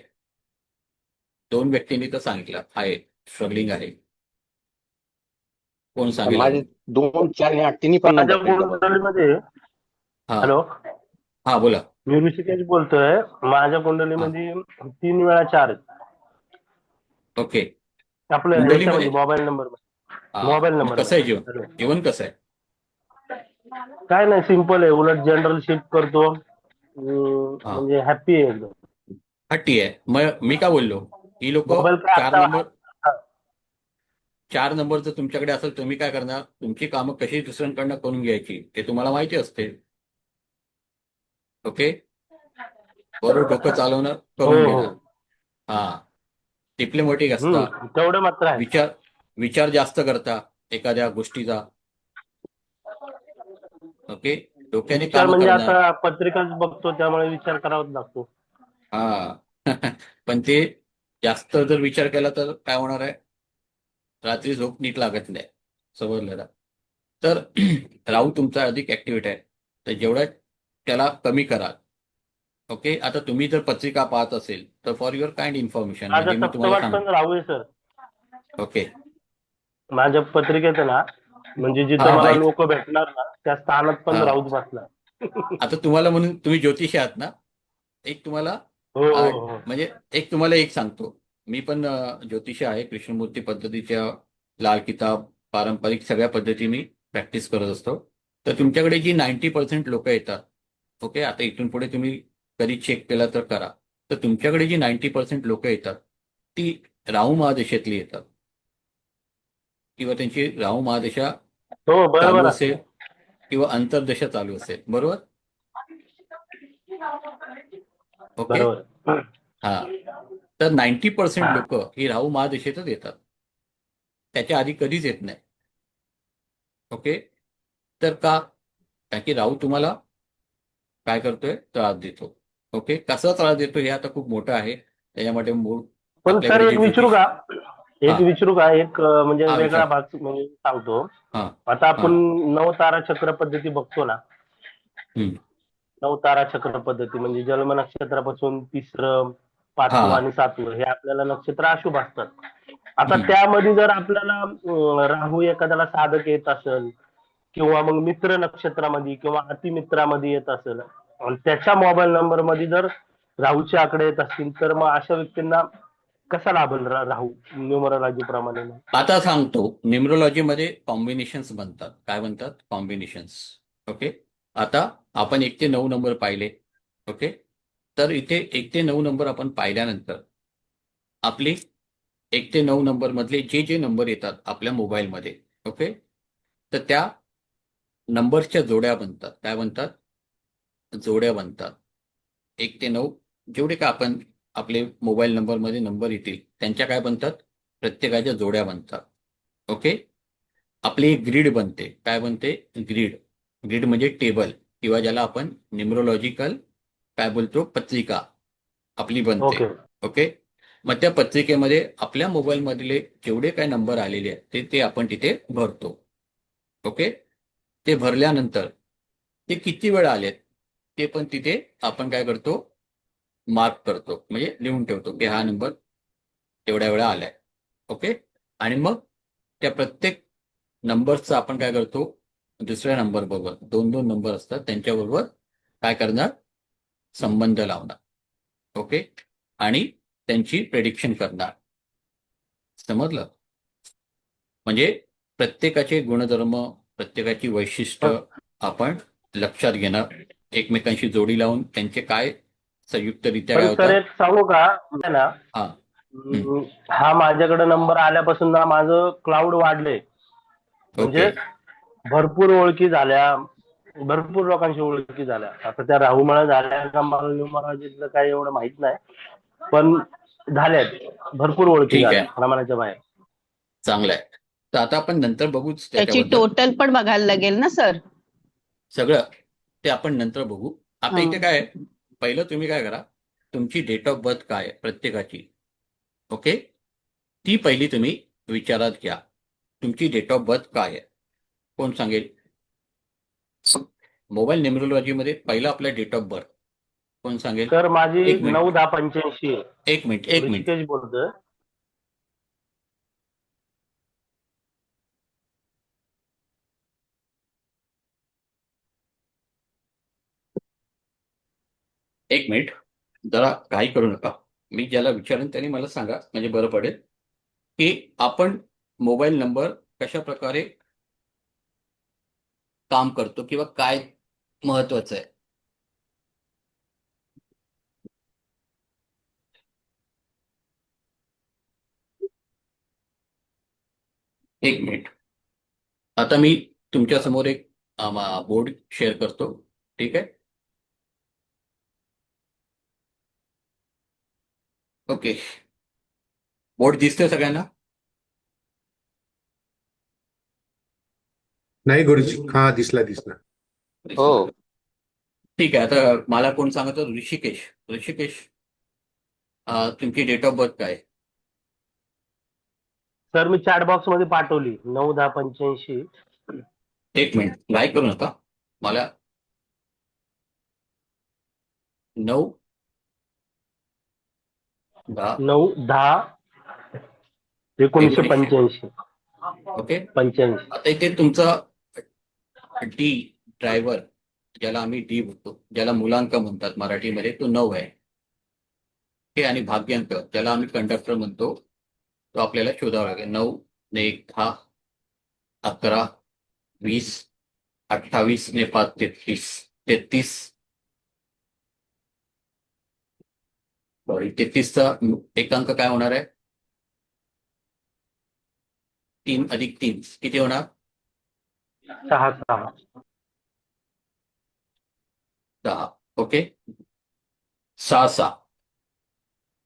2 व्यक्तींनी तर सांगितलं आहे, स्ट्रगलिंग आहे. कोण सांगेल माझे अजून? 2, 4 आणि 8 तिन्ही पण माझ्या नंबर आहेत. कुंडलीमध्ये हा हॅलो, हा, बोला. मी ऋषिकेश बोलतोय. माझ्या कुंडलीमध्ये 3 वेळा 4 आहेत. ओके, आपल्या कुंडलीमध्ये? ह्याच्यामध्ये मोबाईल नंबर हा, मोबाईल मग नंबर कसं आहे जीवन? हॅलो, जीवन कसं आहे? काय नाही, सिम्पल आहे. उलट जनरल शिफ्ट करतो. हा, म्हणजे हॅप्पी आहे एकदम. हट्टी आहे. मग मी काय बोललो, ही लोक मोबाईल काय 4 आता नंबर, 4 नंबर जर तुमच्याकडे असेल, तुम्ही काय करणार? तुमची कामं कशी दुसऱ्यांकडनं करून घ्यायची ते तुम्हाला माहिती असते. ओके, बरोबर, डोकं चालवणार, हो करून हो घेणार. हा, डिप्लोमॅटिक असता, तेवढं मात्र आहे. विचार विचार जास्त करता एखाद्या गोष्टीचा. ओके, डोक्याने विचार कामं म्हणजे करणार. आता पत्रिकाच बघतो, त्यामुळे विचार करावाच लागतो. हा पण ते जास्त जर विचार केला तर काय होणार आहे, रात्री झोप नीट लागत नाही, समजलं ना? तर राहू तुमचा अधिक ऍक्टिव्हेट आहे, तर जेवढा त्याला कमी करा. ओके, आता तुम्ही जर पत्रिका पाहत असेल तर फॉर युअर काइंड इन्फॉर्मेशन, माझा म्हणजे मी तुम्हाला सप्तमात पण राहू आहे सर. ओके, माझ्या पत्रिकेत ना, म्हणजे जिथं हा मला माहित. लोक भेटणार ना, त्या स्थानात पण हा, राहूच बसला. आता तुम्हाला, म्हणून तुम्ही ज्योतिषी आहात ना, एक तुम्हाला हो हो हो. म्हणजे एक तुम्हाला एक सांगतो, मी पण ज्योतिषी आहे, कृष्णमूर्ती पद्धतीच्या लाल किताब, पारंपरिक सगळ्या पद्धती मी प्रॅक्टिस करत असतो. तर तुमच्याकडे जी 90% लोक येतात, ओके, आता इथून पुढे तुम्ही कधी चेक केला तर करा, तर तुमच्याकडे जी 90% लोक येतात ती राहू महादशेतली येतात, किंवा त्यांची राहू महादशा हो बरोबर चालू आहे. असेल किंवा अंतर्दशा चालू असेल, बरोबर? ओके, बरोबर. हा, तर 90% लोक ही राहू महादशेतच येतात, त्याच्या आधी कधीच येत नाही. ओके, तर का? कारण की राहू तुम्हाला काय करतोय, त्रास देतो. ओके, कसा त्रास देतो हे आता खूप मोठं आहे, त्याच्यामध्ये मूळ पण सर आपल्याकडे जे एक विचारू ज्योतिष. का, हा म्हणजे हा, वेगळा विचार. भाग म्हणजे सांगतो. हा आता हा, आपण 9 तारा चक्र पद्धती बघतो ना. हम्म, 9 तारा चक्र पद्धती म्हणजे जन्म नक्षत्रापासून 3रं, 5वं हा, आणि 7वं हे आपल्याला नक्षत्र अशुभ असतात. आता हम्म, त्यामध्ये जर आपल्याला राहू एखाद्याला साधक येत असेल, किंवा मग मित्र नक्षत्रामध्ये किंवा अतिमित्रामध्ये येत असेल आणि त्याच्या मोबाईल नंबर मध्ये जर राहूचे आकडे येत असतील तर मग अशा व्यक्तींना कसा लाभेल राहू न्यूमरोलॉजी प्रमाणे मग? आता सांगतो, न्यूमरोलॉजीमध्ये कॉम्बिनेशन्स बनतात. काय बनतात? कॉम्बिनेशन्स. ओके. आता आपण 1 ते 9 नंबर पाहिले. ओके. तर इथे 1 ते 9 नंबर आपण पाहिल्यानंतर आपले 1 ते 9 नंबर मधले जे नंबर येतात आपल्या मोबाईलमध्ये, ओके, तर त्या नंबरच्या जोड्या बनतात. काय बनतात? जोड्या बनतात. 1 ते 9 जेवढे का आपण आपले मोबाईल नंबरमध्ये नंबर येतील त्यांच्या काय बनतात? प्रत्येकाच्या जोड्या बनतात. ओके. आपली एक ग्रीड बनते. काय बनते? ग्रीड. ग्रीड म्हणजे टेबल किंवा ज्याला आपण न्यूमरोलॉजिकल काय बोलतो? पत्रिका आपली बनते. ओके. ओके. मग त्या पत्रिकेमध्ये आपल्या मोबाईलमधले जेवढे काय नंबर आलेले आहेत ते आपण तिथे भरतो. ओके. ते भरल्यानंतर ते किती वेळा आलेत ते पण तिथे आपण काय करतो? मार्क करतो, म्हणजे लिहून ठेवतो की हा नंबर तेवढ्या वेळा आलाय. ओके. आणि मग त्या प्रत्येक नंबरचा आपण काय करतो? दुसऱ्या नंबर बरोबर 2-2 नंबर असतात त्यांच्याबरोबर काय करणार? संबंध लावणार. ओके. आणि त्यांची प्रेडिक्शन करणार. समजलं? म्हणजे प्रत्येकाचे गुणधर्म, प्रत्येकाची वैशिष्ट्य आपण लक्षात घेणार, एकमेकांशी जोडी लावून त्यांचे काय संयुक्तरित्या काय पण सर होतात. एक सांगू का आहे ना, हा. हा माझ्याकडे नंबर आल्यापासून ना माझं क्लाउड वाढलंय. म्हणजे ओके. भरपूर ओळखी झाल्या, भरपूर लोकांशी ओळखी झाल्या. आता त्या राहूमुळे झाल्या का मला न्यूमरोलॉजीतलं काही एवढं माहित नाही, पण झाल्यात भरपूर ओळखी ठीक झाल्या आहे. प्रमाणाच्या बाहेर. चांगलं आहे. तर आता आपण नंतर बघूच त्याची त्याच्याबद्दल. टोटल पण बघायला लागेल ना सर? सगळं ते आपण नंतर बघू. आता इथे काय आहे? पहिलं तुम्ही काय करा, तुमची डेट ऑफ बर्थ काय आहे प्रत्येकाची, ओके, ती पहिली तुम्ही विचारात घ्या. तुमची डेट ऑफ बर्थ काय आहे? कोण सांगेल? मोबाईल न्यूमरोलॉजीमध्ये पहिला आपला डेट ऑफ बर्थ कोण सांगेल? तर माझी एक मिनिट. 9-10-85 आहे. एक मिनिट. ऋषिकेश बोलतोय. एक मिनिट. जरा काही करू नका. मी ज्याला विचारेन त्यांनी मला सांगा, म्हणजे बरं पडेल की आपण मोबाईल नंबर कशा प्रकारे काम करतो किंवा काय महत्वाचं आहे. एक मिनिट. आता मी तुमच्या समोर एक बोर्ड शेअर करतो. ठीक आहे. ओके. बोर्ड दिसतोय सगळ्यांना? नाही गुरुजी, हा दिसला दिसला. हो. ठीक आहे. आता मला कोण सांगत? ऋषिकेश. ऋषिकेश, तुमची डेट ऑफ बर्थ काय आहे? सर मी चॅट बॉक्स मध्ये पाठवली 9-10-85. एक मिनिट. लाईक करू नका. मला 9-10. 9-10-1985. ओके. 85. आता इथे तुमचा डी ड्रायव्हर, ज्याला आम्ही डी म्हणतो, ज्याला मुलांक म्हणतात मराठीमध्ये, तो 9 आहे. ओके. आणि भाग्यांक, ज्याला आम्ही कंडक्टर म्हणतो, तो आपल्याला शोधावा लागेल. 9 ने 1 10, 11, 20, 28 ने 5 33, 33. सॉरी, 33चा एक अंक काय होणार आहे? 3 अधिक 3 किती होणार? 6. 10. ओके. 6.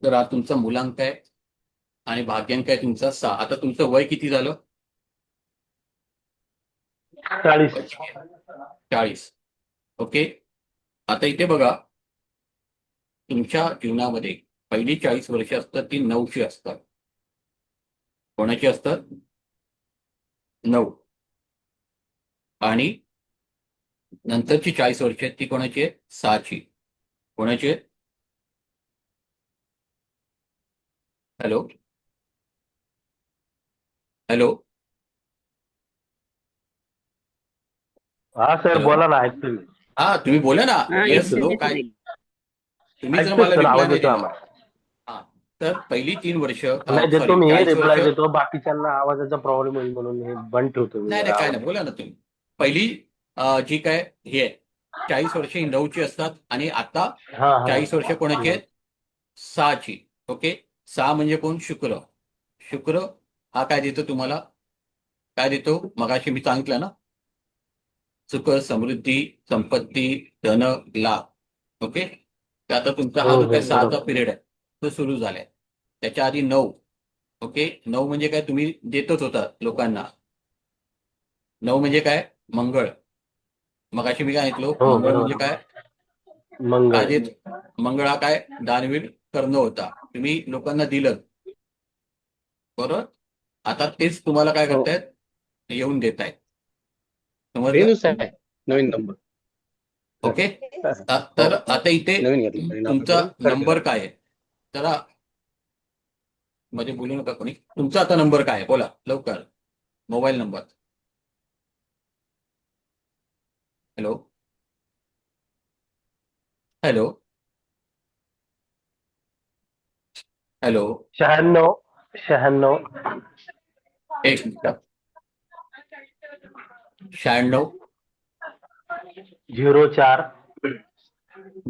तर हा तुमचा मुलांक आहे आणि भाग्यांक आहे तुमचा 6. आता तुमचं वय किती झालं? 40. 40. ओके. आता इथे बघा, तुमच्या जीवनामध्ये पहिली 40 वर्ष असतात ती 9ची असतात. कोणाची असतात? 9. आणि नंतरची 40 वर्ष आहेत ती कोणाची आहे? 6ची. कोणाची आहे? हॅलो हॅलो हा सर हॅलो. बोला ना, ऐकतो मी. हा तुम्ही बोला ना. हा, येस येतोय, नो काय येतोय. तुम्ही जर ऐकतोय मला सर, रिप्लाय आवाज नाही येतो दिला. आम्हाला. हा तर पहिली 3 वर्ष नाही देतो सॉरी मी, 40 वर्ष. रिप्लाय देतो. बाकीच्यांना आवाजाचा प्रॉब्लेम होईल म्हणून हे बंद ठेवतो मी नाही जरा नाही काय आवाज. नाही बोला ना तुम्ही. पहिली जी काय हे आहे 40 वर्ष ही 9ची असतात आणि आता हा हा 40 वर्ष कोणाची आहेत 6ची. ओके 6 म्हणजे कोण? शुक्र. शुक्र हा काय देतो तुम्हाला? काय देतो? मगाशी मी सांगितलं ना, सुख, समृद्धी, संपत्ती, धन, लाभ. ओके तर आता तुमचा हा जो काय 6चा बरोबर. पिरियड आहे तो सुरू झालाय. त्याच्या आधी 9. ओके 9 म्हणजे काय? तुम्ही देतच होता लोकांना. 9 म्हणजे काय? मंगळ. मगाशी मी काय ऐकलो? हो मंगळ म्हणजे बरोबर. काय? मंगळ. काय देत? मंगळ हा काय? दानवीर कर्ण होता. तुम्ही लोकांना दिलं. बरोबर. आता तेच तुम्हाला काय हो. करतायत? येऊन देत आहेत. समजलं? रेणूच आहे नवीन नंबर. ओके हो तर आता इथे नवीन घेतला नवीन तुमचा आपण करून नंबर काय आहे? जरा मध्ये बोलू नका कोणी. तुमचा आता नंबर काय आहे? बोला लवकर. Mobile number. Hello hello hello 96 96 एक मिनिट. 96 04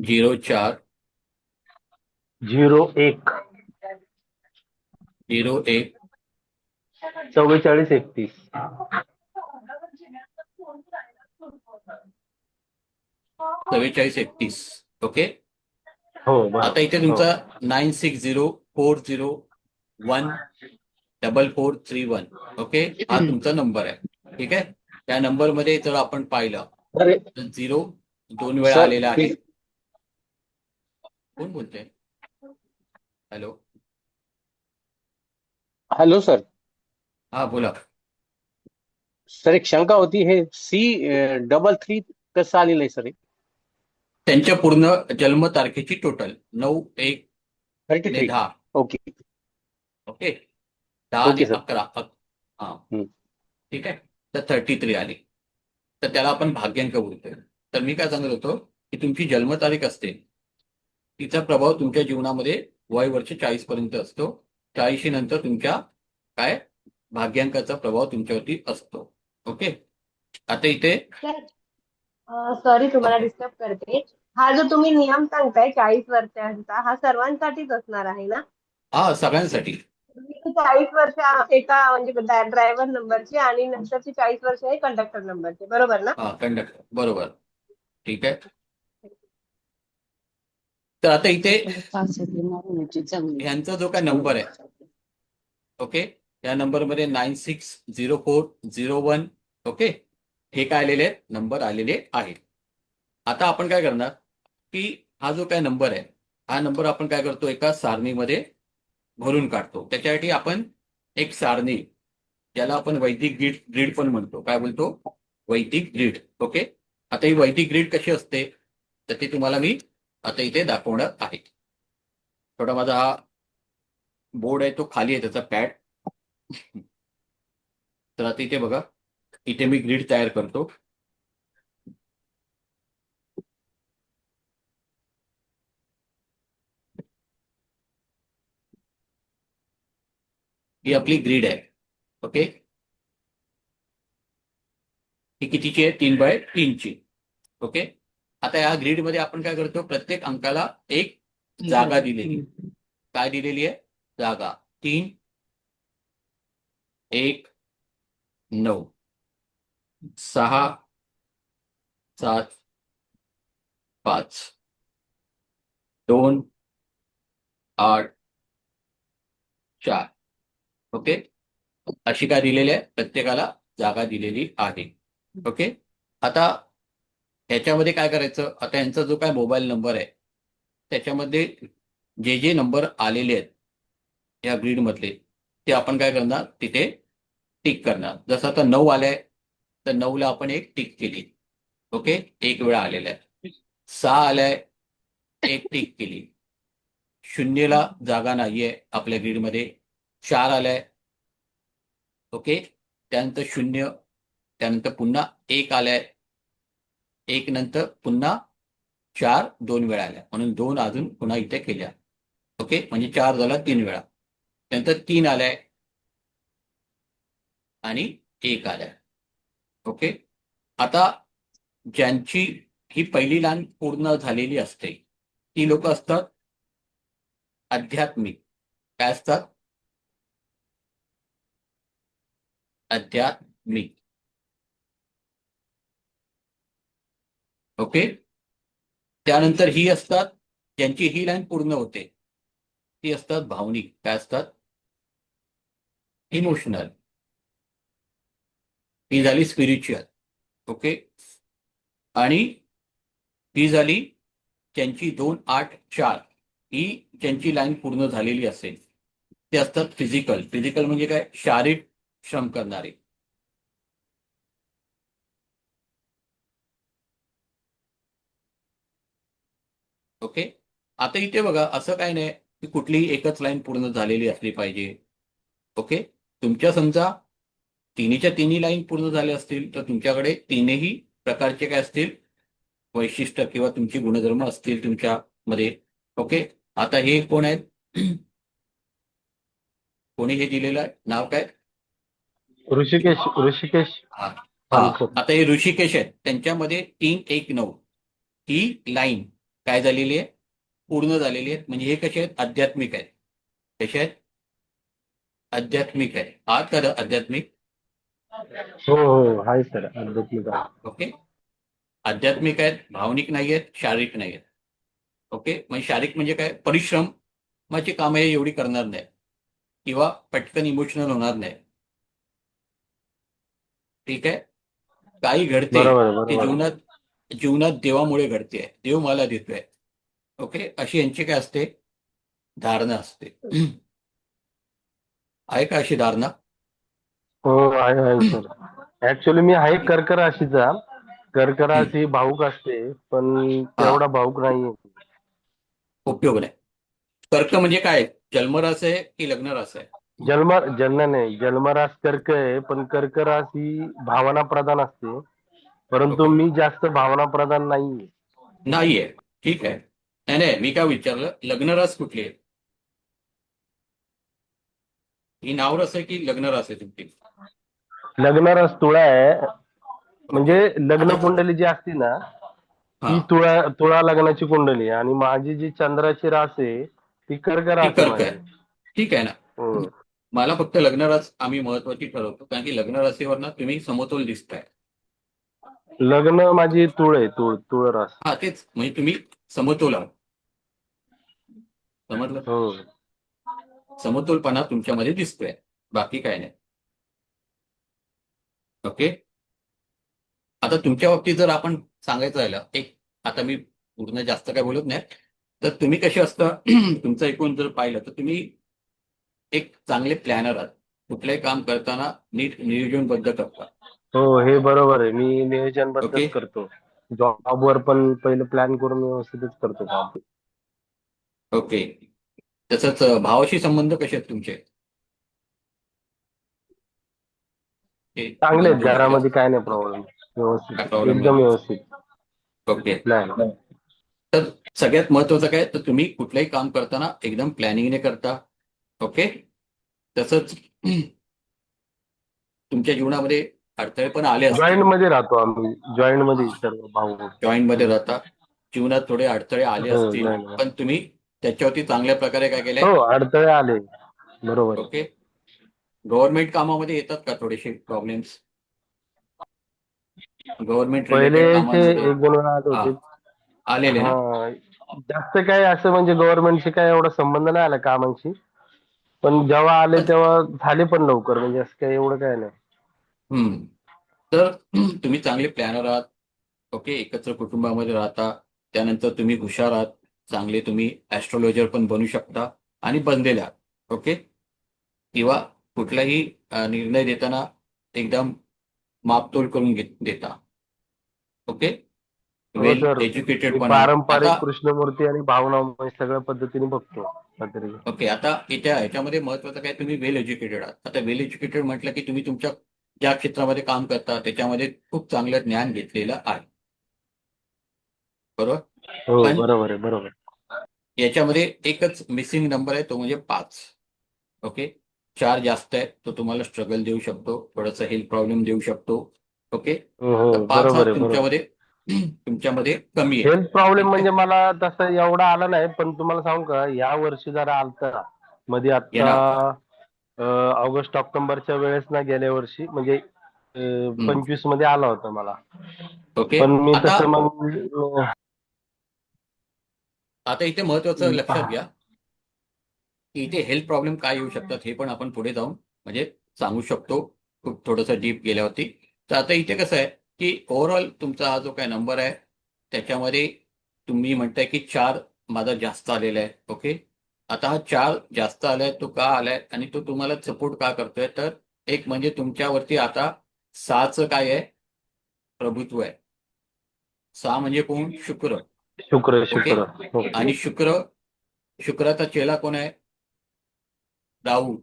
04 01 01 44 31. 44 31. ओके हो बरोबर. आता इथे हो. तुमचा 9604014431. ओके हा तुमचा नंबर आहे. ठीक आहे. त्या नंबरमध्ये जर आपण पाहिलं अरे तर 0 2 वेळा सर आलेला आहे. कोण बोलतंय? Hello hello sir. हा बोला. सर एक शंका होती, हे C33 कसं आलेलं आहे सर? त्यांच्या पूर्ण जन्मतारखेची टोटल 9/1 आणि 33. 10. ओके ओके 10 आणि ओके सर. 11. हा हम्म. ठीक आहे. तर 33 आली. तर त्याला आपण भाग्यांक बोलतोय. तर मी काय सांगत होतो की तुमची जन्मतारीख असते तिचा प्रभाव तुमच्या जीवनामध्ये वय वर्ष 40 पर्यंत असतो. 40 नंतर तुमच्या काय भाग्यांकाचा प्रभाव तुमच्यावरती असतो. ओके आता इथे सॉरी तुम्हाला डिस्टर्ब करते. हा जो तुम्ही नियम सांगताय 40 वर्षांचा, हा सर्वांसाठीच असणार आहे ना? हा सगळ्यांसाठी. 40 वर्ष एका म्हणजे ड्रायव्हर नंबरची आणि नंतरची 40 वर्ष आहे कंडक्टर नंबरची, बरोबर ना? हा कंडक्टर बरोबर. ठीक आहे. तर आता इथे ह्यांचा जो काय नंबर आहे ओके या नंबरमध्ये 960401. ओके हे काय आलेले आहेत? नंबर आलेले आहेत. आता आपण काय करणार की हा जो काय नंबर आहे हा नंबर आपण काय करतो एका सारणीमध्ये भरून काढतो. त्याच्यासाठी आपण एक सारणी ज्याला आपण वैदिक ग्रीड पण म्हणतो. काय बोलतो? वैदिक ग्रीड. ओके आता ही वैदिक ग्रीड कशी असते तर ती तुम्हाला मी आता इथे दाखवणार आहे. थोडा माझा हा बोर्ड आहे तो खाली आहे त्याचा पॅड. तर आता इथे बघा इथे मी ग्रीड तयार करतो. ही आपली ग्रीड आहे. ओके ही कितीची आहे? 3x3ची. ओके आता या ग्रीडमध्ये आपण काय करतो प्रत्येक अंकाला एक जागा दिलेली. काय दिलेली आहे? जागा. 3 1 9 6 7 5 2 8 4. ओके अशी काय दिलेली आहे? प्रत्येकाला जागा दिलेली आहे. ओके आता ह्याच्यामध्ये काय करायचं? आता यांचा जो काय मोबाईल नंबर आहे त्याच्यामध्ये जे जे नंबर आलेले आहेत या ग्रीडमधले ते आपण काय करणार तिथे टिक करणार. जसं आता 9 आलंय तर 9ला आपण एक टिक केली. ओके एक वेळा आलेला आहे. 6 आलाय एक टिक केली. 0ला जागा नाहीये आपल्या ग्रीडमध्ये. 4 आलाय. ओके त्यानंतर 0 त्यानंतर पुन्हा 1 आलाय. एक नंतर पुन्हा 4 2 वेळा आल्या, म्हणून 2 अजून पुन्हा इथे केल्या. ओके, म्हणजे 4 झाला 3 वेळा. नंतर 3 आलाय आणि 1 आलाय. ओके, आता ज्यांची ही पहिली लाईन पूर्ण झालेली असते ती लोक असतात आध्यात्मिक. काय असतात? आध्यात्मिक. ओके, त्यानंतर ही असतात ज्यांची ही लाईन पूर्ण होते ती असतात भावनिक. काय असतात? इमोशनल. ही झाली स्पिरिच्युअल. ओके, आणि ही झाली ज्यांची 2 8 4 ही ज्यांची लाईन पूर्ण झालेली असेल ते असतात फिजिकल. फिजिकल म्हणजे काय? शारीरिक श्रम करणारे. ओके, आता इथे बघा, असं काय नाही की कुठलीही एकच लाईन पूर्ण झालेली असली पाहिजे. ओके, तुमच्या समजा तिन्हीच्या तिन्ही लाईन पूर्ण झाल्या असतील तर तुमच्याकडे तीनही प्रकारचे काय असतील? वैशिष्ट्य किंवा तुमची गुणधर्म असतील तुमच्यामध्ये. ओके, आता हे कोण आहेत? कोणी हे दिलेलं आहे नाव काय? ऋषिकेश हा, पानसर. आता हे ऋषिकेश आहेत, त्यांच्यामध्ये 3 1 9 ही लाईन काय झालेली आहे? पूर्ण झालेली आहे. म्हणजे हे कसे आहेत? आध्यात्मिक आहेत. कसे आहेत? आध्यात्मिक आहे. आहात का आध्यात्मिक? हो हो आहे सर, आध्यात्मिक आहे. ओके, आध्यात्मिक आहेत, भावनिक नाही आहेत, शारीरिक नाही आहेत. ओके, म्हणजे शारीरिक म्हणजे काय? परिश्रमाची कामं हे एवढी करणार नाही किंवा पटकन इमोशनल होणार नाही. ठीक आहे, काही घडते बरोबर आहे, ते बरोबर आहे. जीवनात देवामुळे घडते. देव मला देतोय. ओके, अशी यांची काय असते? धारणा असते. आहे का अशी धारणा? हो आहे सर. ऍक्च्युली मी आहे कर्क राशीचा. कर्क राशी भाऊक असते, पण तेवढा भाऊक नाहीये. उपयोग नाही. कर्क म्हणजे काय? जन्मरास आहे की लग्न रास आहे? जन्म नाही, जन्मरास कर्क आहे, पण कर्क रास ही भावना प्रधान असते. परंतु ओके. मी जास्त भावना प्रधान नाहीये. नाहीये. ठीक आहे. नाही, मी काय विचारलं, लग्न रास कुठली आहे? ही नावरस आहे की लग्न रास आहे तुमची? लग्न रस तुळा आहे. म्हणजे लग्न आता कुंडली जी असते ना, हा, ती तुळा लग्नाची कुंडली आहे. आणि माझी जी चंद्राची रास आहे ती कर्क ती रास आहे कर्क आहे. माझी. ठीक आहे ना. हो. मला फक्त लग्न रास आम्ही महत्वाची ठरवतो, कारण की लग्न राशीवर ना तुम्ही समतोल दिसताय. लग्न माझी तुळ आहे, तुळ रास. हा, तेच म्हणजे तुम्ही समतोल आहात. समजलं? हो. समतोलपणा तुमच्यामध्ये दिसतोय, बाकी काय नाही. ओके, आता तुमच्या बाबतीत जर आपण सांगायचं राहिलं, आता मी पूर्ण जास्त काय बोलत नाही, तर तुम्ही कसे असता तुमचं एकूण जर पाहिलं तर तुम्ही एक चांगले प्लॅनर आहात. कुठलंही काम करताना नीट नियोजनबद्ध करता. हो, हे बरोबर आहे. मी नियोजनबद्धच ओके. करतो. जॉबवर पण पहिलं प्लॅन करून व्यवस्थितच करतो काम. ओके, तसंच भावाशी संबंध कसे आहेत तुमचे? हे चांगले आहेत, बंधू वगैरे घरामध्ये असतात. काय नाही प्रॉब्लेम. व्यवस्थित, काय प्रॉब्लेम एकदम नाही. व्यवस्थित ओके, प्लॅन. तर सगळ्यात महत्वाचं काय, तर तुम्ही कुठलंही काम करताना एकदम प्लॅनिंगने करता. ओके, तसंच तुमच्या जीवनामध्ये अडथळे पण आले असतील. जॉईंट मध्ये राहतो आम्ही, जॉईंट मध्ये सर्व भाऊ. जॉईंट मध्ये राहता, जीवनात थोडे अडथळे आले हो, असतील, joint मध्ये. पण तुम्ही त्याच्यावरती चांगल्या प्रकारे काय केलंय? हो, अडथळे आले, बरोबर आहे. ओके, गव्हर्नमेंट कामामध्ये येतात का थोडेसे प्रॉब्लेम्स? गव्हर्नमेंट रिलेटेड पहिलेचे कामांमध्ये 1-2 वेळा आले हा होते. आलेले ना? हा, जास्त काय असं म्हणजे गव्हर्नमेंटशी काय एवढा संबंध नाही आला कामांशी. पण जेव्हा आले तेव्हा झाले पण लवकर, म्हणजे असं काय एवढं काय नाही. हम्म, तर तुम्ही चांगले प्लॅनर आहात. ओके, एकत्र कुटुंबामध्ये राहता, त्यानंतर तुम्ही हुशार आहात, चांगले तुम्ही ऍस्ट्रॉलॉजर पण बनू शकता आणि बनलेले आहात. ओके, किंवा कुठलाही निर्णय देताना एकदम मापतोल करून देता. ओके, हो वेल सर, एज्युकेटेड मी पण आहात. पारंपरिक आता कृष्णमूर्ती आणि भावनामय सगळ्या पद्धतीने बघतो काहीतरी. ओके, आता ह्याच्यामध्ये महत्वाचं काय, तुम्ही वेल एज्युकेटेड आहात. आता वेल एज्युकेटेड म्हटलं की तुम्ही तुमच्या ज्या क्षेत्रामध्ये काम करता त्याच्यामध्ये खूप चांगलं ज्ञान घेतलेलं आहे. बरोबर. हो पण बरोबर आहे बरोबर. याच्यामध्ये एकच मिसिंग नंबर आहे, तो म्हणजे 5. ओके. 4 जास्त आहे, तो तुम्हाला स्ट्रगल देऊ शकतो, थोडासा हेल्थ प्रॉब्लेम देऊ शकतो. ओके. हो तर हो 5 हा बरोबर आहे बरोबर. तुमच्यामध्ये तुमच्यामध्ये कमी आहे. हेल्थ प्रॉब्लेम ठीक आहे. म्हणजे मला तसं एवढा आला नाही, पण तुम्हाला सांगू का या वर्षी जरा आलता मध्ये येणार. ऑगस्ट ऑक्टोबरच्या वेळेस ना, गेल्या वर्षी म्हणजे हम्म. 25 मध्ये आला होता मला. ओके. पण मी आता तसं मग आता इथे महत्वाचं लक्षात घ्या की इथे हेल्थ प्रॉब्लेम काय येऊ शकतात हे पण आपण पुढे जाऊन म्हणजे सांगू शकतो, खूप थोडंसं डीप गेल्यावरती. तर आता इथे कसं आहे की ओव्हरऑल तुमचा हा जो काय नंबर आहे त्याच्यामध्ये तुम्ही म्हणताय की 4 माझा जास्त आलेला आहे. ओके. आता हा 4 जास्त आलाय, तो का आलाय आणि तो तुम्हाला सपोर्ट का करतोय, तर एक म्हणजे तुमच्यावरती आता 6चं काय आहे, प्रभुत्व आहे. 6 म्हणजे कोण? शुक्र. शुक्र ओके. शुक्र हो. आणि शुक्राचा चेला कोण आहे? राहू.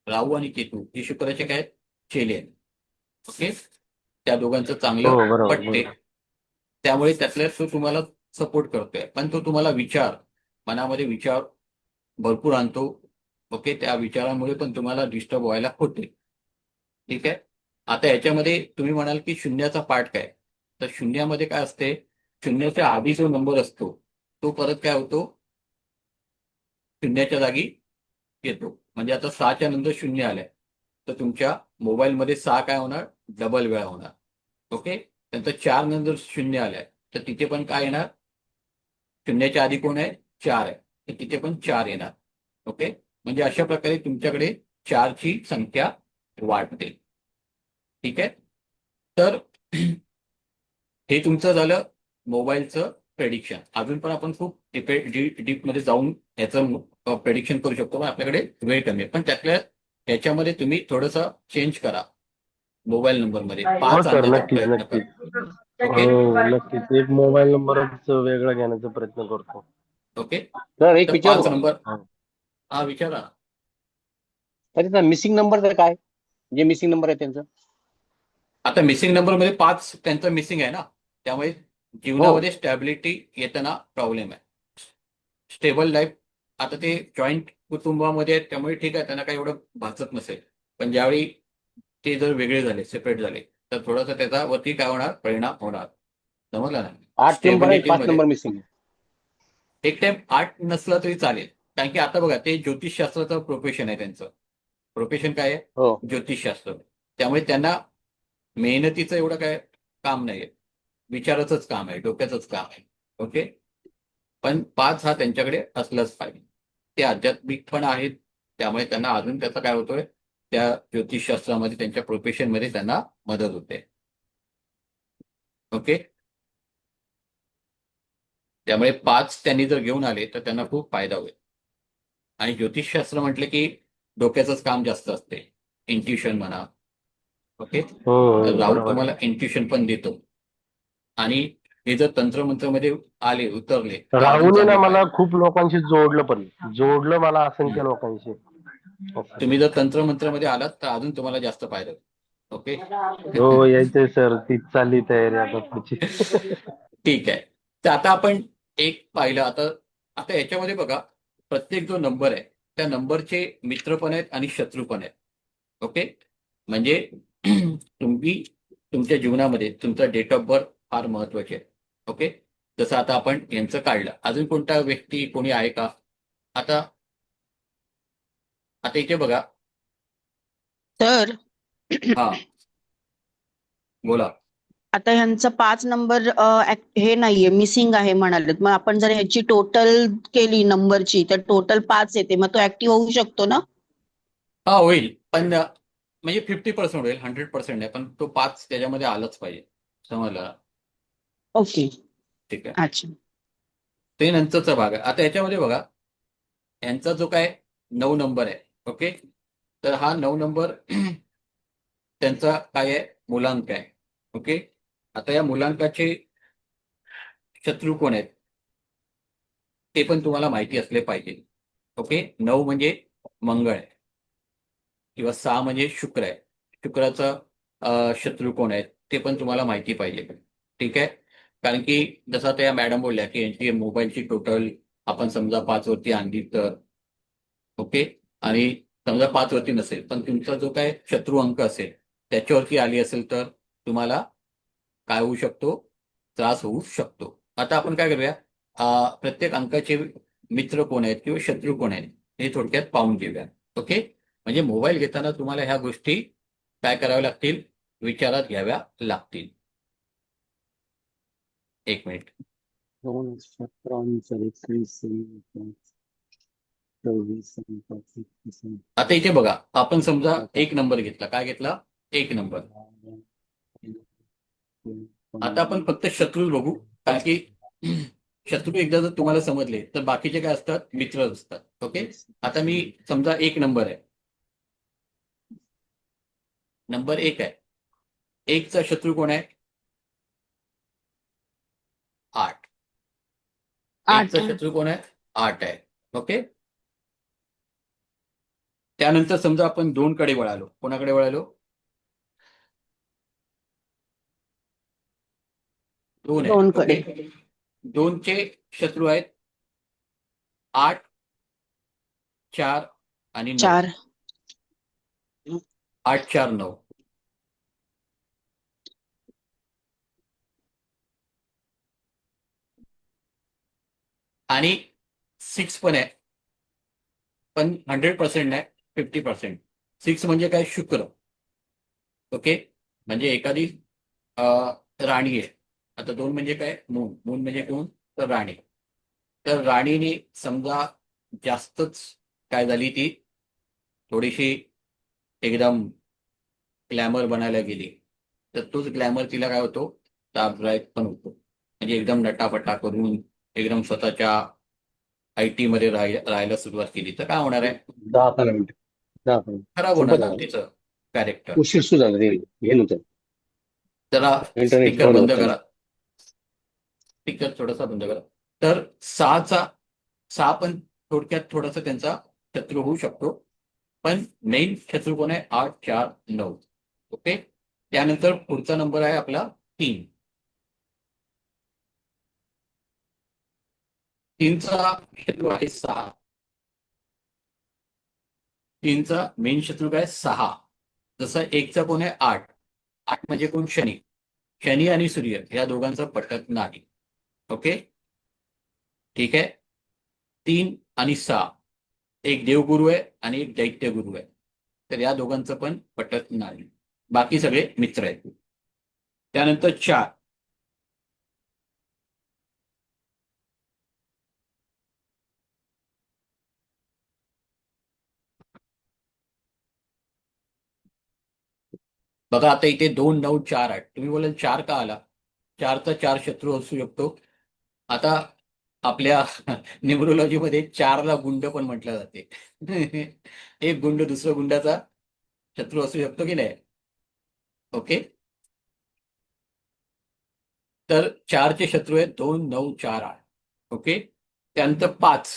राहू आणि केतू हे शुक्राचे काय आहेत? चेले आहेत. ओके. त्या दोघांचं हो चांगलं बरोबर पटते, बरोबर. त्यामुळे त्यातल्या तो तुम्हाला सपोर्ट करतोय. पण तो तुम्हाला मनामध्ये विचार भरपूर आणतो. ओके. त्या विचारांमुळे पण तुम्हाला डिस्टर्ब व्हायला होते. ठीक आहे. आता याच्यामध्ये तुम्ही म्हणाल की शून्याचा पार्ट काय, तर शून्यामध्ये काय असते, शून्याच्या आधी जो नंबर असतो तो परत काय होतो, शून्याच्या जागी येतो. म्हणजे आता 6च्या नंतर 0 आलंय, तर तुमच्या मोबाईलमध्ये 6 काय होणार, डबल वेळा होणार. ओके. नंतर 4 नंतर 0 आलाय, तर तिथे पण काय येणार, शून्याच्या आधी कोण आहे, 4 आहे, तर तिथे पण 4 येणार. ओके. म्हणजे अशा प्रकारे तुमच्याकडे 4ची संख्या वाढते. ठीक आहे. तर हे तुमचं झालं मोबाईलचं प्रेडिक्शन. अजून पण आपण खूप डीप मध्ये जाऊन याचं प्रेडिक्शन करू शकतो, पण आपल्याकडे वेळ कमी आहे. पण त्याच्यामध्ये तुम्ही थोडंसं चेंज करा मोबाईल नंबरमध्ये, हो 5 सर, आणण्याचा नक्कीच प्रयत्न नक्कीच. करा. ओके. हो नक्कीच, एक मोबाईल नंबरच वेगळा घेण्याचा प्रयत्न करतो. ओके. सर एक तर विचारू 5 का? नंबर. हा. हा, विचारा. तर मिसिंग नंबर तर काय, जे मिसिंग नंबर आहे त्यांचं? आता मिसिंग नंबरमध्ये 5 त्यांचं मिसिंग आहे ना, त्यामुळे हो. जीवनामध्ये स्टॅबिलिटी येताना प्रॉब्लेम आहे. स्टेबल लाईफ, आता ते जॉईंट कुटुंबामध्ये आहेत त्यामुळे ठीक आहे, त्यांना काही एवढं भासत नसेल. पण ज्यावेळी ते जर वेगळे झाले, सेपरेट झाले, तर थोडासा त्याचा वरती काय होणार, परिणाम होणार. समजलं ना. 8 नंबर आहे, 5 स्टेबिलिटीमध्ये नंबर मिसिंग आहे. एक टाइम 8 नसला तरी चालेल, कारण की आता बघा ते ज्योतिषशास्त्राचं प्रोफेशन आहे त्यांचं. प्रोफेशन काय आहे? हो. ज्योतिषशास्त्र. त्यामुळे त्यांना मेहनतीचं एवढं काय काम नाहीये, विचाराचंच काम आहे, डोक्याचंच काम आहे. ओके. पण 5 हा त्यांच्याकडे असलाच पाहिजे. ते आध्यात्मिक पण आहेत, त्यामुळे त्यांना अजून त्याचा काय होतोय, त्या ज्योतिषशास्त्रामध्ये त्यांच्या प्रोफेशनमध्ये त्यांना मदत होते. ओके. त्यामुळे 5 त्यांनी जर घेऊन आले तर त्यांना खूप फायदा होईल. आणि ज्योतिषशास्त्र म्हटलं की डोक्याचंच काम जास्त असते, इंट्युशन म्हणा. ओके. हो तर हो राहू बरोबर तुम्हाला आहे. इंट्युशन पण देतो. आणि हे जर तंत्रमंत्रमध्ये आले, उतरले, तर अजून राहुलने ना चांगला मला फायदा. खूप लोकांशी जोडलं मला असंख्य लोकांशी. असं. तुम्ही जर तंत्रमंत्रामध्ये आलात तर अजून तुम्हाला जास्त फायदा होईल. ओके. हो यायचंय सर, तीच चालली तयारी आता पुढची. ठीक आहे. तर आता आपण एक पाहिलं. आता आता याच्यामध्ये बघा, प्रत्येक जो नंबर आहे त्या नंबरचे मित्र पण आहेत आणि शत्रू पण आहेत. ओके. म्हणजे तुम्ही तुमच्या जीवनामध्ये तुमचा डेट ऑफ बर्थ फार महत्वाचे आहे. ओके. जसं आता आपण यांचं काढलं, अजून कोणता व्यक्ती कोणी आहे का? आता आता इथे बघा. सर हा, बोला. आता ह्यांचा 5 नंबर हे नाहीये, मिसिंग आहे म्हणाले. मग आपण जर ह्याची टोटल केली नंबरची तर टोटल 5 येते, मग तो ऍक्टिव्ह होऊ शकतो ना? हा, होईल. पण म्हणजे 50% होईल, 100% नाही, पण तो 5 त्याच्यामध्ये आलाच पाहिजे. समजलं ना? ओके. ठीक आहे. अच्छा. ते नंतरचा भाग आहे. आता याच्यामध्ये बघा, यांचा जो काय 9 नंबर आहे. ओके. तर हा 9 नंबर त्यांचा काय आहे, मूलांक आहे. ओके. आता या मूलांकाचे शत्रू कोण आहेत ते पण तुम्हाला माहिती असले पाहिजे. ओके. 9 म्हणजे मंगळ आहे, किंवा 6 म्हणजे शुक्र आहे. शुक्राचा शत्रू कोण आहेत ते पण तुम्हाला माहिती पाहिजे. ठीक आहे. कारण की जसं आता या मॅडम बोलल्या की यांची मोबाईलची टोटल आपण समजा 5 वरती आणली तर ओके, आणि समजा 5 वरती नसेल पण तुमचा जो काय शत्रू अंक असेल त्याच्यावरती आली असेल तर तुम्हाला काय होऊ शकतो, त्रास होऊ शकतो. आता आपण काय करूया, प्रत्येक अंकाचे मित्र कोण आहेत किंवा शत्रू कोण आहेत हे थोडक्यात पाहून घेऊया. ओके, म्हणजे मोबाईल घेताना तुम्हाला ह्या गोष्टी काय कराव्या लागतील, विचारात घ्याव्या लागतील. एक मिनिट. 24 आता इथे बघा, आपण समजा एक नंबर घेतला. काय घेतला? एक नंबर. आता आपण फक्त शत्रू बघू, कारण की शत्रू एकदा जर तुम्हाला समजले तर बाकीचे काय असतात, मित्र असतात. ओके, आता मी समजा एक नंबर आहे, नंबर एक आहे. एकचा शत्रू कोण आहे? 8. 8 एकचा शत्रू कोण आहे? 8 आहे. ओके, त्यानंतर समजा आपण 2 कडे वळालो. कोणाकडे वळालो? 2 आहे. 2 ओके, कडे 2चे शत्रू आहेत 8, 4 आणि 9. 4 8, 4, 9. आणि 6 पण आहे, पण 100% नाही, 50%. 6 म्हणजे काय? शुक्र. ओके, म्हणजे एखादी राणी आहे. आता 2 म्हणजे काय? मून. मून म्हणजे कोण? तर राणी. तर राणीने समजा जास्तच काय झाली, ती थोडीशी एकदम ग्लॅमर बनायला गेली तर तोच ग्लॅमर तिला काय होतो, त्रासदायक पण होतो. म्हणजे एकदम नटाफटा करून एकदम स्वतःच्या IT मध्ये राहायला सुरुवात केली तर काय होणार आहे? 10-11 मिनिट. 10-11 मिनिट. खराब संपत होणार आलं. तिचं कॅरेक्टर. उशीर सुरू झाला ते हे नव्हतं. जरा इंटरनेट स्पीकर बंद बंद होत करा. स्पीकर थोडासा बंद करा. तर 6 पण थोडक्यात थोडासा त्यांचा शत्रू होऊ शकतो, पण मेन शत्रू कोण आहे? 8, 4, 9. ओके, त्यानंतर पुढचा नंबर आहे आपला 3. 3चा शत्रू आहे 6. 3चा मेन शत्रू काय? 6. जसं 1चा कोण आहे? 8. 8 म्हणजे कोण? शनी. शनी आणि सूर्य या दोघांचा पटत नाही. ओके, ठीक आहे. 3 आणि 6, एक देवगुरु आहे आणि एक दैत्यगुरु आहे. तर या दोघांचं पण पटत नाही. बाकी सगळे मित्र आहेत. त्यानंतर 4. बघा आता इथे 2, 9, 4, 8. तुम्ही बोलाल 4 का आला? 4चा 4 शत्रू असू शकतो. आता आपल्या न्यूमरोलॉजीमध्ये 4ला गुंड पण म्हटलं जाते. एक गुंड दुसऱ्या गुंडाचा शत्रू असू शकतो की नाही? ओके, तर 4चे शत्रू आहेत 2, 9, 4, 8. ओके, त्यानंतर 5.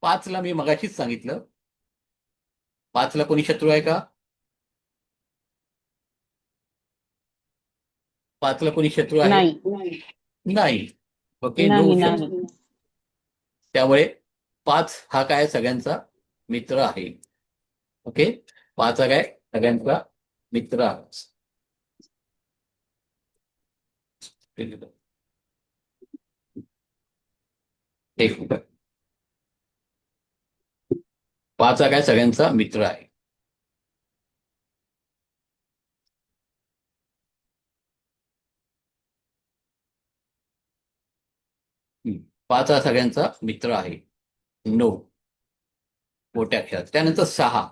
5ला मी मगाशीच सांगितलं. 5ला कोणी शत्रू आहे का? 5ला कोणी शत्रू आहे? नाही नाही. ओके, नो नाही शत्रू. नाही त्यामुळे 5 हा काय? सगळ्यांचा मित्र आहे. ओके, 5 हा काय? सगळ्यांचा मित्र आहे. एक मिनिट. 5 हा काय? सगळ्यांचा मित्र आहे. हम्म. 5 हा सगळ्यांचा मित्र आहे. नो, मोठ्या अक्षरात. त्यानंतर 6.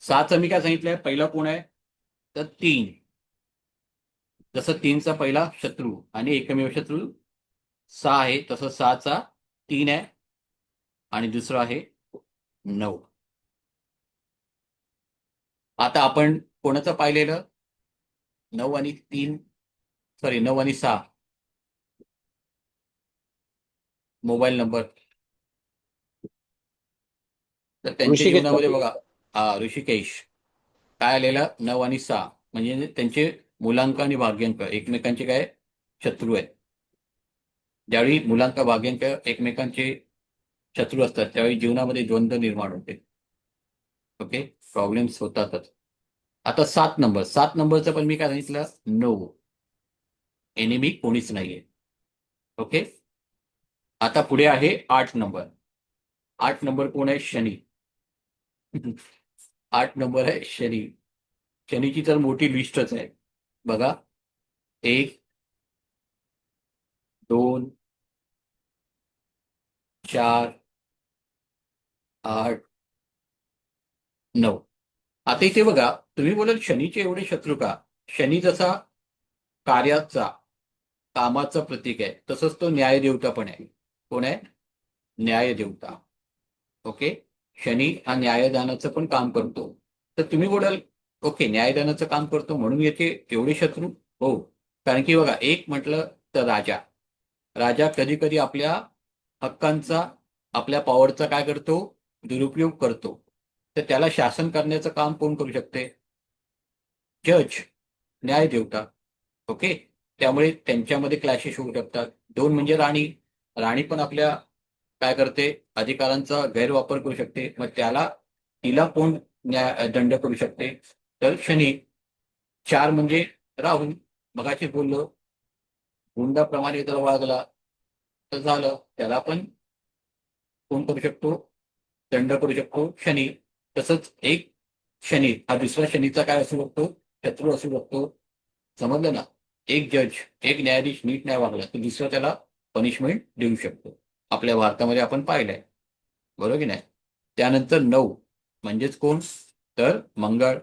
6चं मी काय सांगितलंय? पहिला कोण आहे? तर 3. जसं 3चा पहिला शत्रू आणि एकमेव शत्रू 6 आहे, तसं 6चा 3 आहे आणि दुसरा आहे 9. आता आपण कोणाचं पाहिलेलं? 9 आणि 3, सॉरी 9 आणि 6 मोबाईल नंबर. तर त्यांच्या ऋषिकेश जीवनामध्ये बघा, ऋषिकेश काय आलेला? 9 आणि 6 म्हणजे त्यांचे मूलांक आणि भाग्यांक एकमेकांचे काय शत्रू आहेत. ज्यावेळी मूलांक भाग्यांक एकमेकांचे शत्रू असतात त्यावेळी जीवनामध्ये द्वंद्व निर्माण होते. ओके, प्रॉब्लेम्स होतातच. आता 7 नंबरचं पण मी काय सांगितलं, नो, एनिमी कोणीच नाहीये. ओके, आता पुढे आहे 8 नंबर. 8 नंबर कोण आहे? शनी. 8 नंबर आहे शनी. शनीची तर मोठी लिस्टच आहे बघा. 1, 2, 4, 8, 9. आता इथे बघा, तुम्ही बोलाल शनीचे एवढे शत्रू का? शनी जसा कार्याचा, कामाचा प्रतीक आहे, तसंच तो न्यायदेवता पण आहे. कोण आहे? न्यायदेवता. ओके, शनी हा न्यायदानाचं पण काम करतो. तर तुम्ही बोलाल ओके, न्यायदानाचं काम करतो म्हणून याचे एवढे शत्रू? हो, कारण की बघा, एक म्हटलं तर राजा कधी कधी आपल्या हक्कांचा, आपल्या पॉवरचा काय करतो? दुरुपयोग करतो. तर त्याला शासन करण्याचं काम कोण करू शकते? जज, न्यायदेवता. ओके, त्यामुळे त्यांच्यामध्ये क्लॅशेस होऊ शकतात. 2 म्हणजे राणी पण आपल्या काय करते? अधिकारांचा गैरवापर करू शकते. मग तिला कोण दंड करू शकते? तर शनी. 4 म्हणजे राहू, मगाशी बोललो, गुंडाप्रमाणे जर वागला तर झालं, त्याला पण कोण करू शकतो? दंड करू शकतो? शनी. तसंच एक शनी हा दुसऱ्या शनीचा काय असू शकतो? शत्रू असू शकतो. समजलं ना? एक जज, एक न्यायाधीश नीट नाही वागला तर दुसरा त्याला पनिशमेंट देऊ शकतो. आपल्या भारतामध्ये आपण पाहिलंय, बरोबर की नाही? त्यानंतर 9 म्हणजेच कोण? तर मंगळ,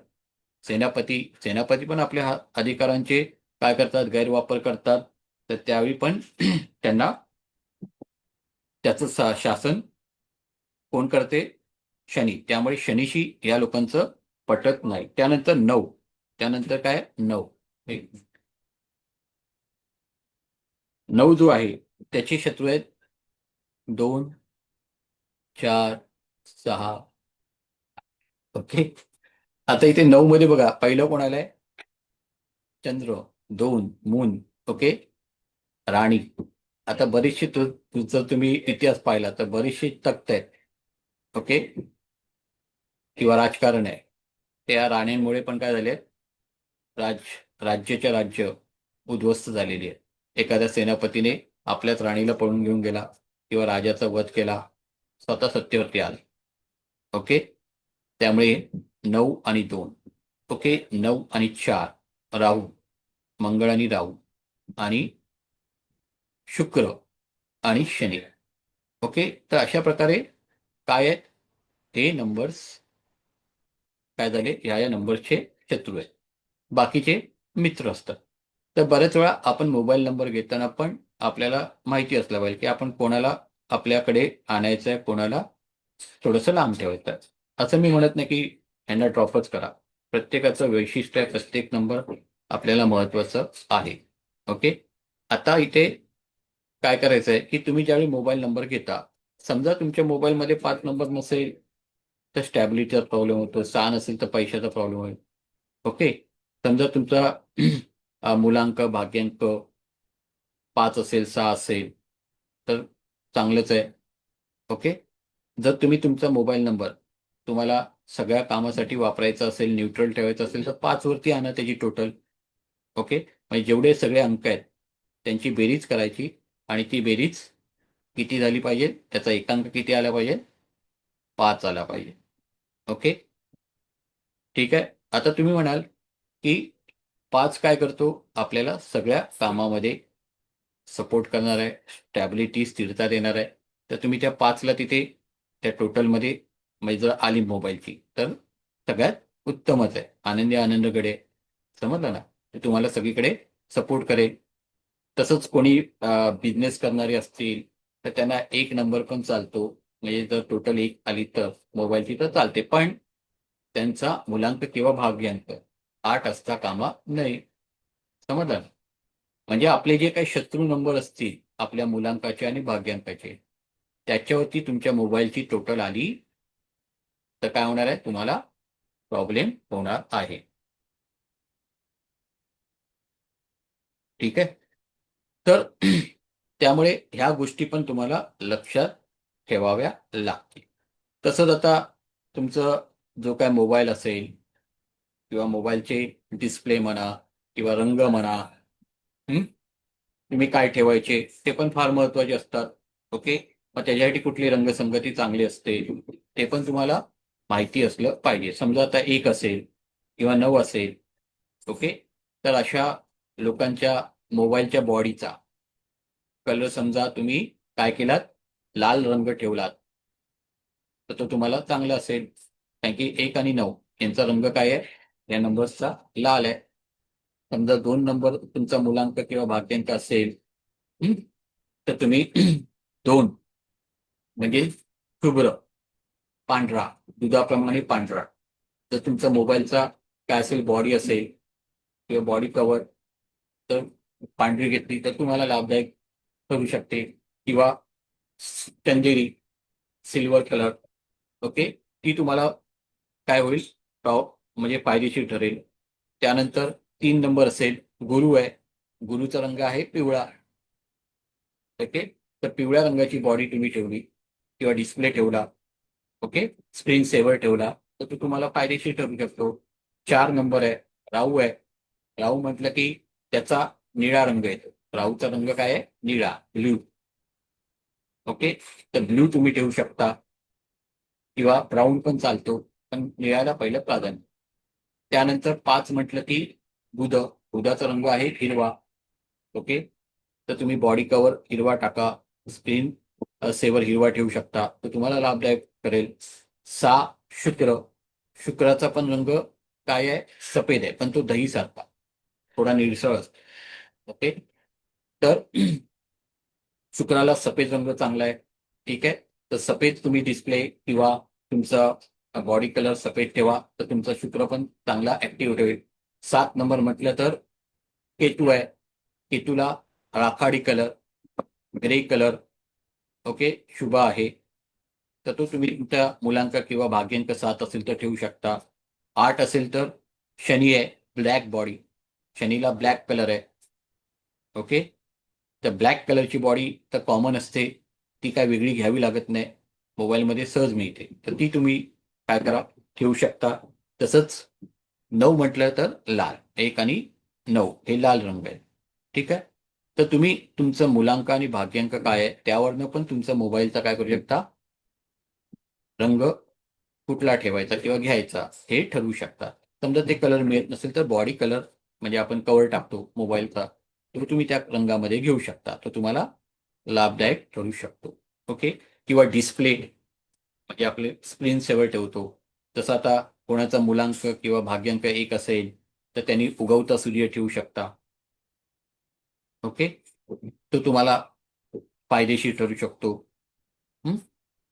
सेनापती पण आपल्या अधिकारांचे काय करतात? गैरवापर करतात. तर त्यावेळी पण त्यांना त्याचं शासन कोण करते? शनी. त्यामुळे शनीशी या लोकांचं पटत नाही. त्यानंतर 9, त्यानंतर काय? 9 जो आहे त्याचे शत्रू आहेत 2, 4, 6. ओके, आता इथे 9 मध्ये बघा, पहिलं कोण आलंय? चंद्र. 2 मून. ओके, राणी. आता बरेचसे जर तुम्ही इतिहास पाहिला तर बरेचसे तख्त आहेत. ओके, किंवा राजकारण आहे, त्या राण्यांमुळे पण काय झाले? राज्य उद्ध्वस्त झालेली आहे. एखाद्या सेनापतीने आपल्याच राणीला पळून घेऊन गेला किंवा राजाचा वध केला, स्वतः सत्तेवरती आला. ओके, त्यामुळे 9 आणि 2. ओके, 9 आणि 4 राहू, मंगळ आणि राहू, आणि शुक्र आणि शनी. ओके, तर अशा प्रकारे काय आहेत? हे नंबर्स काय झाले? या नंबरचे शत्रू आहेत. बाकीचे मित्र असतात. तर बऱ्याच वेळा आपण मोबाईल नंबर घेताना पण आपल्याला माहिती असलं पाहिजे की आपण कोणाला आपल्याकडे आणायचं आहे, कोणाला थोडंसं लांब ठेवायचं आहे. असं मी म्हणत नाही की यांना ड्रॉपच करा. प्रत्येकाचं वैशिष्ट्य आहे, प्रत्येक नंबर आपल्याला महत्वाचं आहे. ओके, आता इथे काय करायचं आहे की तुम्ही ज्यावेळी मोबाईल नंबर घेता, समजा तुमच्या मोबाईलमध्ये 5 नंबर नसेल तर स्टॅबिलिटीचा प्रॉब्लेम होतो. 6 नसेल तर पैशाचा प्रॉब्लेम होईल. ओके, समजा तुमचा मूलांक भाग्यांक 5 असेल, 6 असेल तर चांगलंच आहे. ओके, जर तुम्ही तुमचा मोबाईल नंबर तुम्हाला सगळ्या कामासाठी वापरायचा असेल, न्यूट्रल ठेवायचं असेल तर 5 वरती आणा त्याची टोटल. ओके, म्हणजे जेवढे सगळे अंक आहेत त्यांची बेरीज करायची आणि ती बेरीज किती झाली पाहिजे? त्याचा एकांक किती आला पाहिजे? 5 आला पाहिजे. ओके, ठीक आहे. आता तुम्ही म्हणाल की 5 काय करतो? आपल्याला सगळ्या कामामध्ये सपोर्ट करणार आहे, स्टॅबिलिटी, स्थिरता देणार आहे. तर तुम्ही त्या 5ला तिथे त्या टोटलमध्ये म्हणजे जर आली मोबाईलची तर सगळ्यात उत्तमच आहे. आनंदगडे, समजलं ना? ते तुम्हाला सगळीकडे सपोर्ट करेल. तसंच कोणी बिझनेस करणारे असतील तर त्यांना 1 नंबर पण चालतो. म्हणजे जर टोटल 1 आली तर मोबाईलची तर चालते, पण त्यांचा मूलांक किंवा भाग्यांक 8 असता कामा नये. समजलं ना? म्हणजे आपले जे काही शत्रू नंबर असतील आपल्या मूलांकाचे आणि भाग्यांकाचे, त्याच्यावरती तुमच्या मोबाईलची टोटल आली तर काय होणार आहे? तुम्हाला प्रॉब्लेम होणार आहे. ठीक आहे. तर त्यामुळे ह्या गोष्टी पण तुम्हाला लक्षात ठेवाव्या लागतील. तसंच आता तुमचं जो काय मोबाईल असेल किंवा मोबाईलचे डिस्प्ले म्हणा किंवा रंग म्हणा, तुम्ही काय ठेवायचे ते पण फार महत्वाचे असतात. ओके. मग त्याच्यासाठी कुठली रंगसंगती चांगली असते ते पण तुम्हाला माहिती असलं पाहिजे. समजा आता 1 असेल किंवा 9 असेल, ओके, तर अशा लोकांच्या मोबाईलच्या बॉडीचा कलर समजा तुम्ही काय केलात, लाल रंग ठेवलात, तर तो तुम्हाला चांगला असेल. कारण की 1 आणि 9 यांचा रंग काय आहे, या नंबर्सचा लाल आहे. समजा 2 नंबर तुमचा मुलांक किंवा भाग्यांक असेल, तर तुम्ही 2 म्हणजे शुभ्र, पांढरा, दुधाप्रमाणे पांढरा. जर तुमचा मोबाईलचा काय असेल, बॉडी असेल किंवा बॉडी कव्हर, तर पांढरी घेतली तर तुम्हाला लाभदायक ठरू शकते. किंवा चंदेरी, सिल्वर कलर, ओके, ती तुम्हाला काय होईल, टॉप म्हणजे फायदेशीर ठरेल. त्यानंतर 3 नंबर असेल, गुरु आहे, गुरुचा रंग आहे पिवळा. ओके. तर पिवळ्या रंगाची बॉडी तुम्ही ठेवली किंवा डिस्प्ले ठेवला, ओके, स्क्रीन सेव्हर ठेवला, तर तो तुम्हाला फायदेशीर ठरू शकतो. 4 नंबर आहे, राहू आहे. राहू म्हटलं की त्याचा निळा रंग येतो. राहूचा रंग काय आहे, निळा, ब्ल्यू. ओके. तर ब्ल्यू तुम्ही ठेवू शकता किंवा ब्राऊन पण चालतो, पण निळ्याला पहिलं प्राधान्य. त्यानंतर 5 म्हटलं की बुध. बुधाचा रंग आहे हिरवा. ओके. तर तुम्ही बॉडी कव्हर हिरवा टाका, स्क्रीन सेव्हर हिरवा ठेवू शकता, तर तुम्हाला लाभदायक ठरेल. 6 शुक्र. शुक्राचा पण रंग काय आहे, सफेद आहे, पण तो दहीसारखा थोडा निळसळ असतो. ओके. तर शुक्राला सफेद रंग चांगला आहे. ठीक आहे. तर सफेद तुम्ही डिस्प्ले किंवा तुमचा बॉडी कलर सफेद ठेवा, तर तुमचा शुक्र पण चांगला ऍक्टिव्ह ठेवेल. 7 नंबर म्हटलं तर केतू आहे. केतूला राखाडी कलर, ग्रे कलर, ओके, शुभ आहे. तर तो तुम्ही तुमच्या मुलांक किंवा भाग्यांक 7 असेल तर ठेवू शकता. 8 असेल तर शनी आहे, black body. Shanila black colour आहे. ओके. तर ब्लॅक कलरची बॉडी तर कॉमन असते, ती काय वेगळी घ्यावी लागत नाही, मोबाईलमध्ये सहज मिळते, तर ती तुम्ही काय करा, ठेवू शकता. तसंच 9 म्हटलं तर लाल, 1 आणि 9 हे लाल रंग आहे. ठीक आहे. तर तुम्ही तुमचं मुलांक आणि भाग्यांक काय आहे त्यावरनं पण तुमचा मोबाईलचा काय करू शकता, रंग कुठला ठेवायचा किंवा घ्यायचा हे ठरवू शकता. समजा ते कलर मिळत नसेल तर बॉडी कलर म्हणजे आपण कव्हर टाकतो मोबाईलचा, तो तुम्ही त्या रंगामध्ये घेऊ शकता, तो तुम्हाला लाभदायक ठरू शकतो. ओके. किंवा डिस्प्ले म्हणजे आपले स्क्रीन सेव्हर ठेवतो. जसं आता कोणाचा मुलांक किंवा भाग्यांक 1 असेल तर त्यांनी उगवता सूर्य ठेवू शकता. ओके. तो तुम्हाला फायदेशीर ठरू शकतो.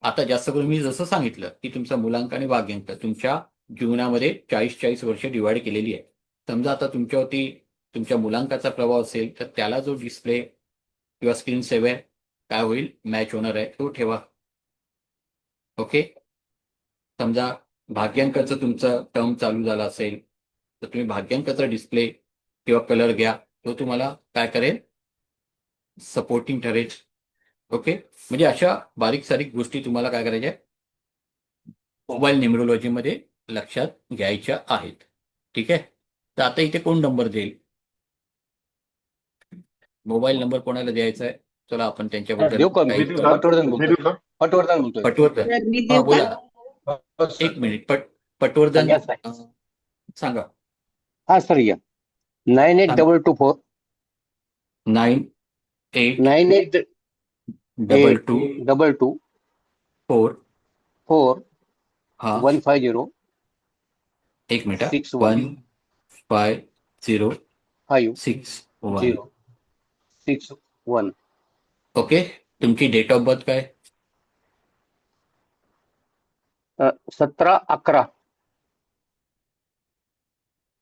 आता जास्त करून मी जसं सांगितलं की तुमचा मुलांक आणि भाग्यांक तुमच्या जीवनामध्ये 40 वर्ष डिवाइड केलेली आहे. समजा आता तुमच्यावरती तुमच्या मुलांकाचा प्रभाव असेल तर त्याला जो डिस्प्ले किंवा स्क्रीन सेव्हर काय होईल, मॅच होणार आहे, तो ठेवा. ओके. समजा भाग्यांकाचं तुमचं टर्म चालू झाला असेल तर तुम्ही भाग्यांकाचा डिस्प्ले किंवा कलर घ्या, तो तुम्हाला काय करेल, सपोर्टिंग ठरेल. ओके. म्हणजे अशा बारीक सारीक गोष्टी तुम्हाला काय करायच्या, मोबाईल न्यूमरोलॉजीमध्ये लक्षात घ्यायच्या आहेत. ठीक आहे. तर आता इथे कोण नंबर देईल, मोबाईल नंबर कोणाला द्यायचा आहे, चला आपण त्यांच्याबद्दल देऊ का मी? काही पटवर्धन बोलतोय. पटवर्धन बोलतोय. पटवर्धन, तर मी हा देऊ बोला. का? एक मिनिट, पटवर्धन Yes, sir. सांगा. हा सर, या 982224 9822 982224 4 हा 150 एक मिनिट, 61 150 5 61. 061. ओके. तुमची डेट ऑफ बर्थ काय, 17/11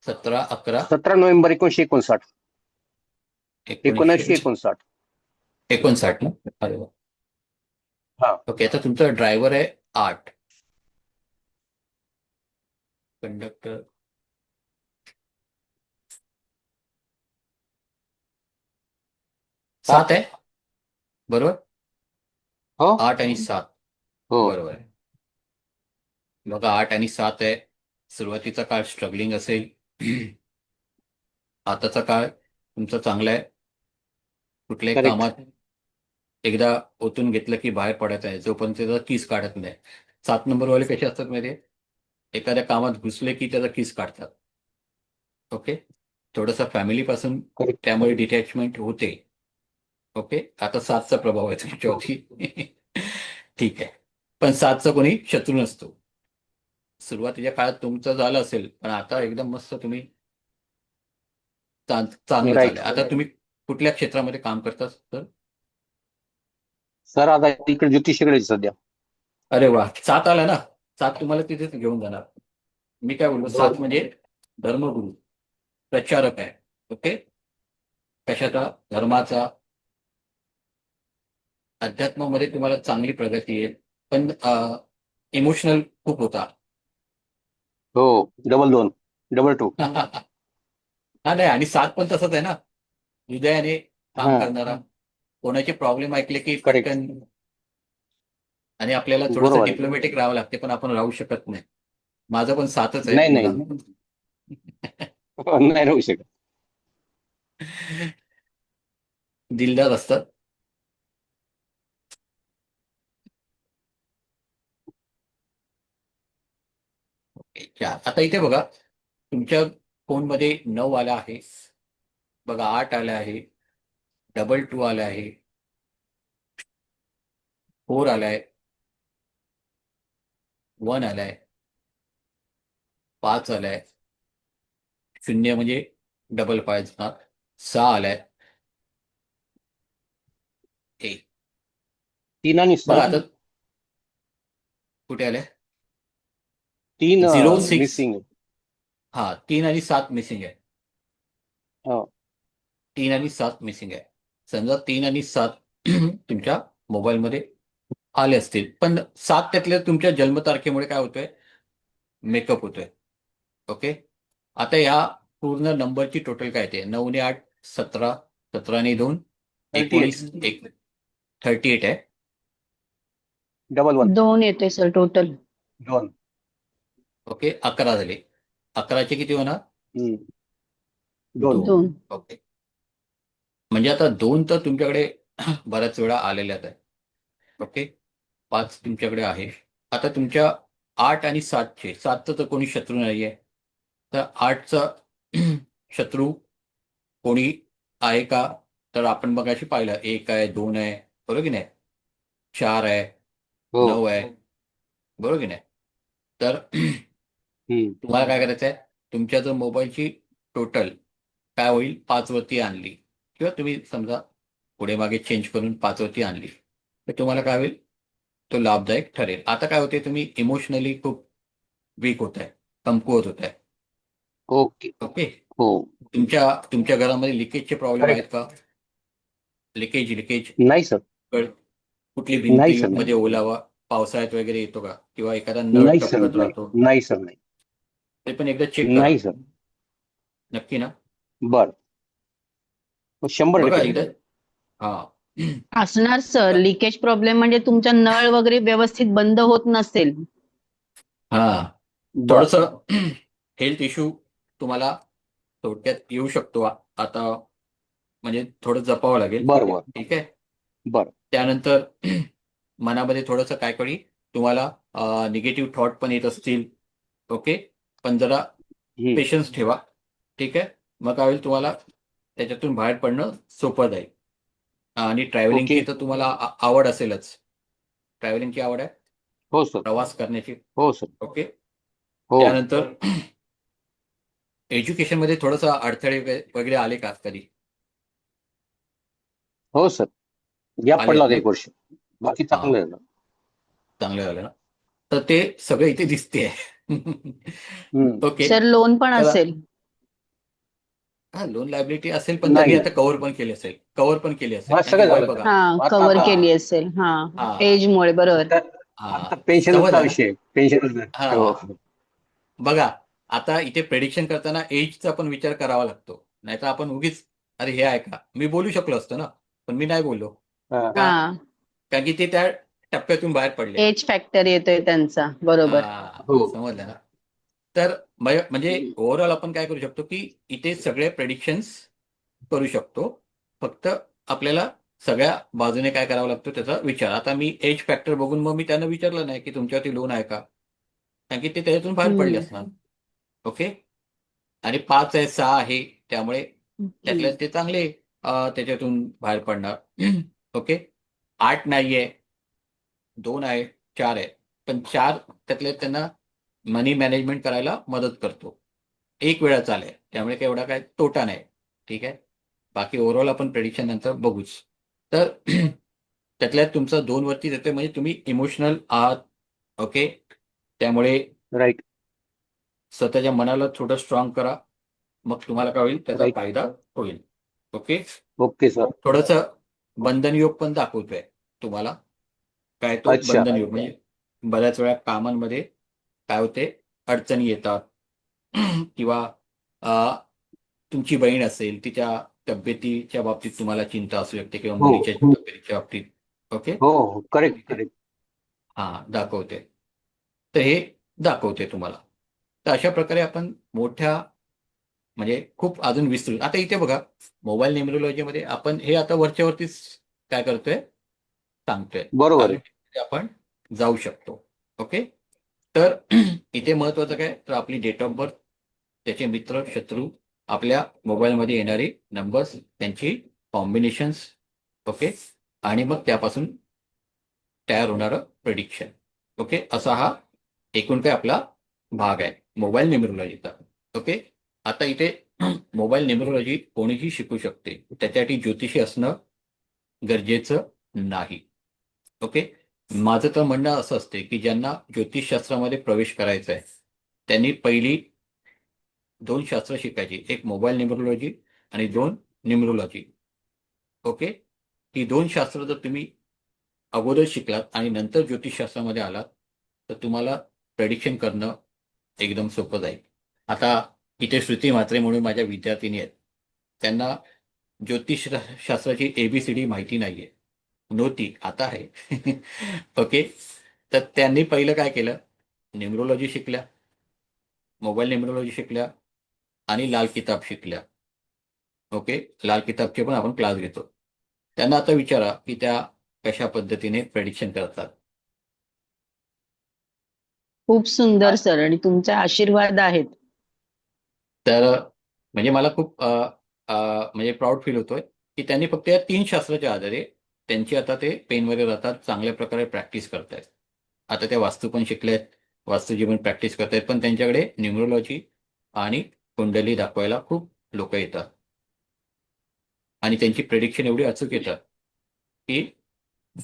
17/11 17 नोव्हेंबर 1959. 1959. 1959 ना. अरे वा. हा. ओके. आता तुमचा ड्रायव्हर आहे 8, कंडक्टर 7 आहे बरोबर. हो 8 आणि 7 हो बरोबर आहे. बघा 8 आणि 7 आहे. सुरुवातीचा काळ स्ट्रगलिंग असेल. आताचा काळ तुमचा चांगला आहे. कुठल्याही करेक्ट. कामात एकदा ओतून घेतलं की बाहेर पडत आहे, जोपर्यंत त्याचा किस काढत नाही. 7 नंबरवाले कसे असतात माहितीये, एखाद्या कामात घुसले की त्याचा किस काढतात. ओके, थोडंसं फॅमिलीपासून करेक्ट. त्यामुळे डिटॅचमेंट होते. ओके, आता 7चा प्रभाव आहे तुमच्यावरती. ठीक आहे, पण 7चा कोणी शत्रू नसतो. सुरुवातीच्या काळात तुमचं झालं असेल, पण आता एकदम मस्त तुम्ही चांगलं राईट. चाललंय. आता तुम्ही कुठल्या क्षेत्रामध्ये काम करता तर? सर आता इकडे ज्योतिषीकडे आहे सध्या. अरे वा, 7 आला ना. 7 तुम्हाला तिथेच घेऊन जाणार. मी काय बोललो, 7 म्हणजे धर्मगुरु, प्रचारक आहे. ओके, कशाचा? धर्माचा. अध्यात्मामध्ये तुम्हाला चांगली प्रगती आहे, पण इमोशनल खूप होता. हो 2 2 हा नाही, आणि 7 पण तसंच आहे ना, हृदयाने काम हा करणारा. कोणाचे प्रॉब्लेम ऐकले की करेक्ट. पटकन, आणि आपल्याला थोडंसं बरोबर आहे. डिप्लोमॅटिक राहावं लागते, पण आपण राहू शकत नाही. माझं पण 7च आहे नाही नाही मुलांना. नाही राहू शकत. दिलदार असतात. आता इथे बघा, तुमच्या फोनमध्ये 9 आला आहे, बघा 8 आला आहे, 222 आला आहे, 4 आलाय, 1 आलाय, 5 आलाय, 0 म्हणजे 55 असणार, 6 आलाय, 1. 3 आणि बघा 7 आता कुठे आलाय? 3 06. मिसिंग. हा, 3 आणि 7 मिसिंग आहे. हो 3 आणि 7 मिसिंग आहे. समजा 3 आणि 7 तुमच्या मोबाईलमध्ये आले असतील, पण 7 त्यातल्या तुमच्या जन्मतारखेमुळे काय होतोय, मेकअप होतोय. ओके, आता या पूर्ण नंबरची टोटल काय ते 9 ने 8 17, 17 ने 2 19, 38 आहे. 1 2 येते सर टोटल. 2 ओके, 11 झाले. 11चे किती होणार? 2 2. ओके, म्हणजे आता 2 तर तुमच्याकडे बऱ्याच वेळा आलेल्याच आहे. ओके, 5 तुमच्याकडे आहे. आता तुमच्या 8 आणि 7चे, 7चं तर कोणी शत्रू नाहीये, तर 8चा शत्रू कोणी आहे का? तर आपण मगाशी पाहिलं, 1 आहे, 2 आहे, बरोबर की नाही, 4 आहे, हो 9 आहे, बरोबर की नाही. तर हम्म. तुम्हाला काय करायचं आहे, तुमच्या जर मोबाईलची टोटल काय होईल, 5 वरती आणली, किंवा तुम्ही समजा पुढे मागे चेंज करून 5 वरती आणली, तर तुम्हाला काय होईल, तो लाभदायक ठरेल. आता काय होते, तुम्ही इमोशनली खूप वीक होत आहे, कमकुवत होत आहे. ओके ओके, हो तुमच्या घरामध्ये लिकेजचे प्रॉब्लेम आहेत करेक्ट. का? लिकेज नाही सर कुठली नाही सर नाही भिंतीमध्ये ओलावा पावसाळ्यात वगैरे येतो का? किंवा एखादा नळ नाही सर टपकत नाही राहतो, नाही सर नाही ते पण एकदा चेक करा. नाही सर. नक्की ना? बर 100% बघा check एकदा. करेल. हा, असणार सर, लिकेज प्रॉब्लेम म्हणजे तुमचा नळ वगैरे व्यवस्थित बंद होत नसेल. हा, बर थोडस हेल्थ इश्यू तुम्हाला थोडक्यात येऊ शकतो आता, म्हणजे थोडं जपावं लागेल. बर बर ठीक आहे. बर त्यानंतर मनामध्ये थोडंसं काय करी, तुम्हाला निगेटिव्ह थॉट पण येत असतील. ओके, पण जरा हम्म. पेशन्स ठेवा. ठीक आहे, मग काय होईल, तुम्हाला त्याच्यातून बाहेर पडणं सोपं जाईल. आणि ट्रॅव्हलिंगची ओके तर तुम्हाला आवड असेलच. ट्रॅव्हलिंगची आवड आहे, हो सर प्रवास करण्याची. हो सर ओके, हो त्यानंतर एज्युकेशनमध्ये थोडंसं अडथळे वगैरे आले का कधी? हो सर गॅप आले पडला आहेत होता ना? 1 वर्ष बाकी हा, चांगलं आहे ना. चांगलं झालं ना, तर ते सगळं इथे दिसते. हम्म. ओके, सर लोन पण चला. असेल. हा, लोन लायबिलिटी असेल, पण नाही त्यांनी आता नाही कव्हर पण केली असेल, हा कारण की सगळं वय झालं बघा. सर. हा, आता कव्हर आता केली असेल. हा, हा, एजमुळे बरोबर. आता हा, आता समज पेन्शनचा आहे ना? विषय पेन्शन हो हा, बघा, आता इथे प्रेडिक्शन करताना एजचा पण विचार करावा लागतो, नाहीतर आपण उगीच, अरे हे आहे का, मी बोलू शकलो असतो ना, पण मी नाही बोललो. हा. का? हा कारण की ते त्या टप्प्यातून बाहेर पडले. एज फॅक्टर येतोय त्यांचा, बरोबर. हो. समजलं ना? तर म्हणजे ओव्हरऑल आपण काय करू शकतो की इथे सगळे प्रेडिक्शन्स करू शकतो. फक्त आपल्याला सगळ्या बाजूने काय करावं लागतं त्याचा विचार. आता मी एज फॅक्टर बघून मग मी त्यांना विचारलं नाही की तुमच्यावरती लोन आहे का? कारण की ते त्याच्यातून बाहेर पडले असणार. ओके. आणि 5 आहे, 6 आहे, त्यामुळे त्यातल्या ते चांगले त्याच्यातून बाहेर पडणार. ओके. 8 नाहीये, 2 आहे, 4 आहे. पण 4 त्यातले त्यांना मनी मॅनेजमेंट करायला मदत करतो. एक वेळा चालेल, त्यामुळे काही एवढा काय तोटा नाही. ठीक आहे. बाकी ओव्हरऑल आपण प्रेडिक्शन नंतर बघूच. तर त्यातल्या तुमचा 2 वरतीच येतोय म्हणजे तुम्ही इमोशनल आहात. ओके. त्यामुळे राईट. स्वतःच्या मनाला थोडं स्ट्रॉंग करा. मग तुम्हाला काय होईल त्याचा राईट. फायदा होईल. ओके. Okay sir. थोडंसं बंधन योग पण दाखवतोय तुम्हाला. काय तो अच्छा. बंधन योग म्हणजे बऱ्याच वेळा कामांमध्ये काय होते अडचणी येतात किंवा तुमची बहीण असेल तिच्या तब्येतीच्या बाबतीत तुम्हाला चिंता असू शकते किंवा हो. मुलीच्या तब्येतीच्या बाबतीत. ओके. हो. Correct correct. दाखवते. तर हे दाखवते तुम्हाला. तर अशा प्रकारे आपण मोठ्या म्हणजे खूप अजून विस्तृत. आता इथे बघा मोबाईल न्यूमरोलॉजीमध्ये आपण हे आता वरच्या वरतीच काय करतोय सांगतोय. बरोबर अजून आहे. तिथे आपण जाऊ शकतो. ओके. तर इथे महत्वाचं काय तर आपली डेट ऑफ बर्थ, त्याचे मित्र शत्रू, आपल्या मोबाईलमध्ये येणारे नंबर्स, त्यांची कॉम्बिनेशन्स. ओके. आणि मग त्यापासून तयार होणारं प्रेडिक्शन. ओके. असा हा एकूण काय आपला भाग आहे मोबाईल न्यूमरोलॉजीचा. ओके. आता इथे मोबाईल न्यूमरोलॉजी कोणीही शिकू शकते. त्याच्यासाठी ज्योतिषी असणं गरजेचं नाही. ओके. माझं तर म्हणणं असं असते की ज्यांना ज्योतिषशास्त्रामध्ये प्रवेश करायचा आहे त्यांनी पहिली 2 शास्त्र शिकायची. एक मोबाईल न्यूमरोलॉजी आणि 2 न्यूमरोलॉजी. ओके. ही 2 शास्त्र जर तुम्ही अगोदर शिकलात आणि नंतर ज्योतिषशास्त्रामध्ये आलात तर तुम्हाला प्रेडिक्शन करणं एकदम सोपं जाईल. आता इथे श्रुती म्हात्रे म्हणून माझ्या विद्यार्थिनी आहेत. त्यांना ज्योतिषशास्त्राची ABCD माहिती नाहीये. नव्हती, आता आहे. ओके. तर त्यांनी पहिलं काय केलं न्यूमरोलॉजी शिकल्या, मोबाईल न्यूमरोलॉजी शिकल्या आणि लाल किताब शिकल्या. ओके. लाल किताबचे पण आपण क्लास घेतो. त्यांना आता विचारा की त्या कशा पद्धतीने प्रेडिक्शन करतात. खूप सुंदर सर, आणि तुमचे आशीर्वाद आहेत. तर म्हणजे मला खूप म्हणजे प्राऊड फील होतोय की त्यांनी फक्त या 3 शास्त्राच्या आधारे त्यांची आता ते पेनमध्ये राहतात, चांगल्या प्रकारे प्रॅक्टिस करतायत. आता त्या वास्तू पण शिकल्यात, वास्तूची पण प्रॅक्टिस करतायत, पण त्यांच्याकडे न्यूमरोलॉजी आणि कुंडली दाखवायला खूप लोक येतात. आणि त्यांची प्रेडिक्शन एवढी अचूक येतात की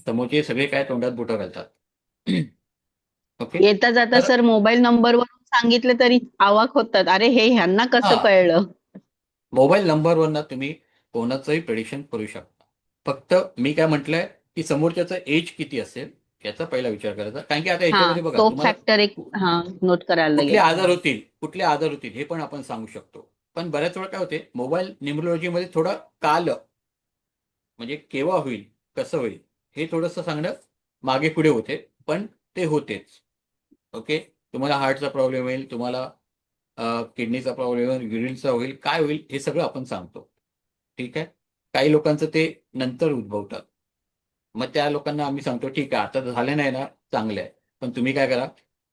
समोरचे सगळे काय तोंडात बोटं घालतात. ओके. येता जाता तर सर मोबाईल नंबरवरून सांगितलं तरी अवाक होतात, अरे हे ह्यांना कसं हां. कळलं. मोबाईल नंबरवरनं तुम्ही कोणाचंही प्रेडिक्शन करू शकता. फक्त मी काय म्हटलंय की समोरच्याचं एज किती असेल याचा पहिला विचार करायचा. कारण की आता हा, याच्यामध्ये बघा तो तुम्हाला फॅक्टर एक नोट करायला कुठले लागेल. कुठले आजार होतील हे पण आपण सांगू शकतो. पण बऱ्याच वेळा काय होते मोबाईल न्यूमरोलॉजीमध्ये थोडं काल म्हणजे केव्हा होईल, कसं होईल हे थोडंसं सांगणं मागे पुढे होते, पण ते होतेच. ओके. तुम्हाला हार्टचा प्रॉब्लेम होईल, तुम्हाला किडनीचा प्रॉब्लेम होईल, युरिनचा होईल, काय होईल हे सगळं आपण सांगतो. ठीक आहे. काही लोकांचं ते नंतर उद्भवतात. मग त्या लोकांना आम्ही सांगतो ठीक आहे आता तर झालं नाही ना चांगलं आहे. पण तुम्ही काय करा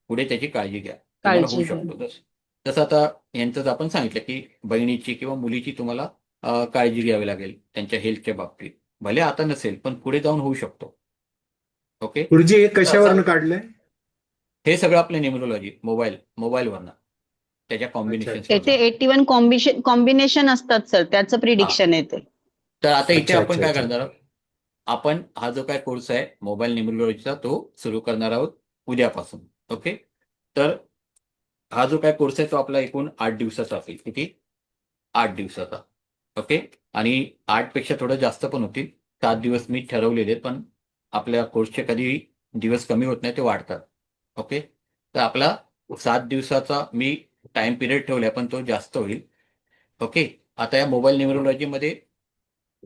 पुढे त्याची काळजी घ्या. तुम्हाला होऊ काळजी घ्या. शकतो जसं आता यांचंच आपण सांगितलं की बहिणीची किंवा मुलीची तुम्हाला काळजी घ्यावी लागेल त्यांच्या हेल्थच्या बाबतीत. भले आता नसेल पण पुढे जाऊन होऊ शकतो. ओके. गुरुजी हे तर असं कशावरनं काढलंय? हे सगळं आपलं न्यूमरोलॉजी मोबाईलवरनं त्याच्या अच्छा कॉम्बिनेशन्स अच्छा त्याचे अच्छा. 81 कॉम्बिनेशन असतात सर, त्याचं प्रिडिक्शन येते. तर आता इथे अच्छा आपण अच्छा काय अच्छा. करणार आहोत आपण हा जो काय कोर्स आहे मोबाईल न्यूमरोलॉजीचा तो सुरू करणार आहोत उद्यापासून. ओके. तर हा जो काय कोर्स आहे तो आपला एकूण 8 दिवसाचा असेल. किती? 8 दिवसाचा. ओके. आणि 8 पेक्षा थोडं जास्त पण होतील. 7 दिवस मी ठरवलेले आहेत, पण आपल्या कोर्सचे कधीही दिवस कमी होत नाही, ते वाढतात. ओके. तर आपला 7 दिवसाचा मी टाइम पिरियड ठेवलाय, पण तो जास्त होईल. ओके. आता या मोबाईल न्यूमरोलॉजीमध्ये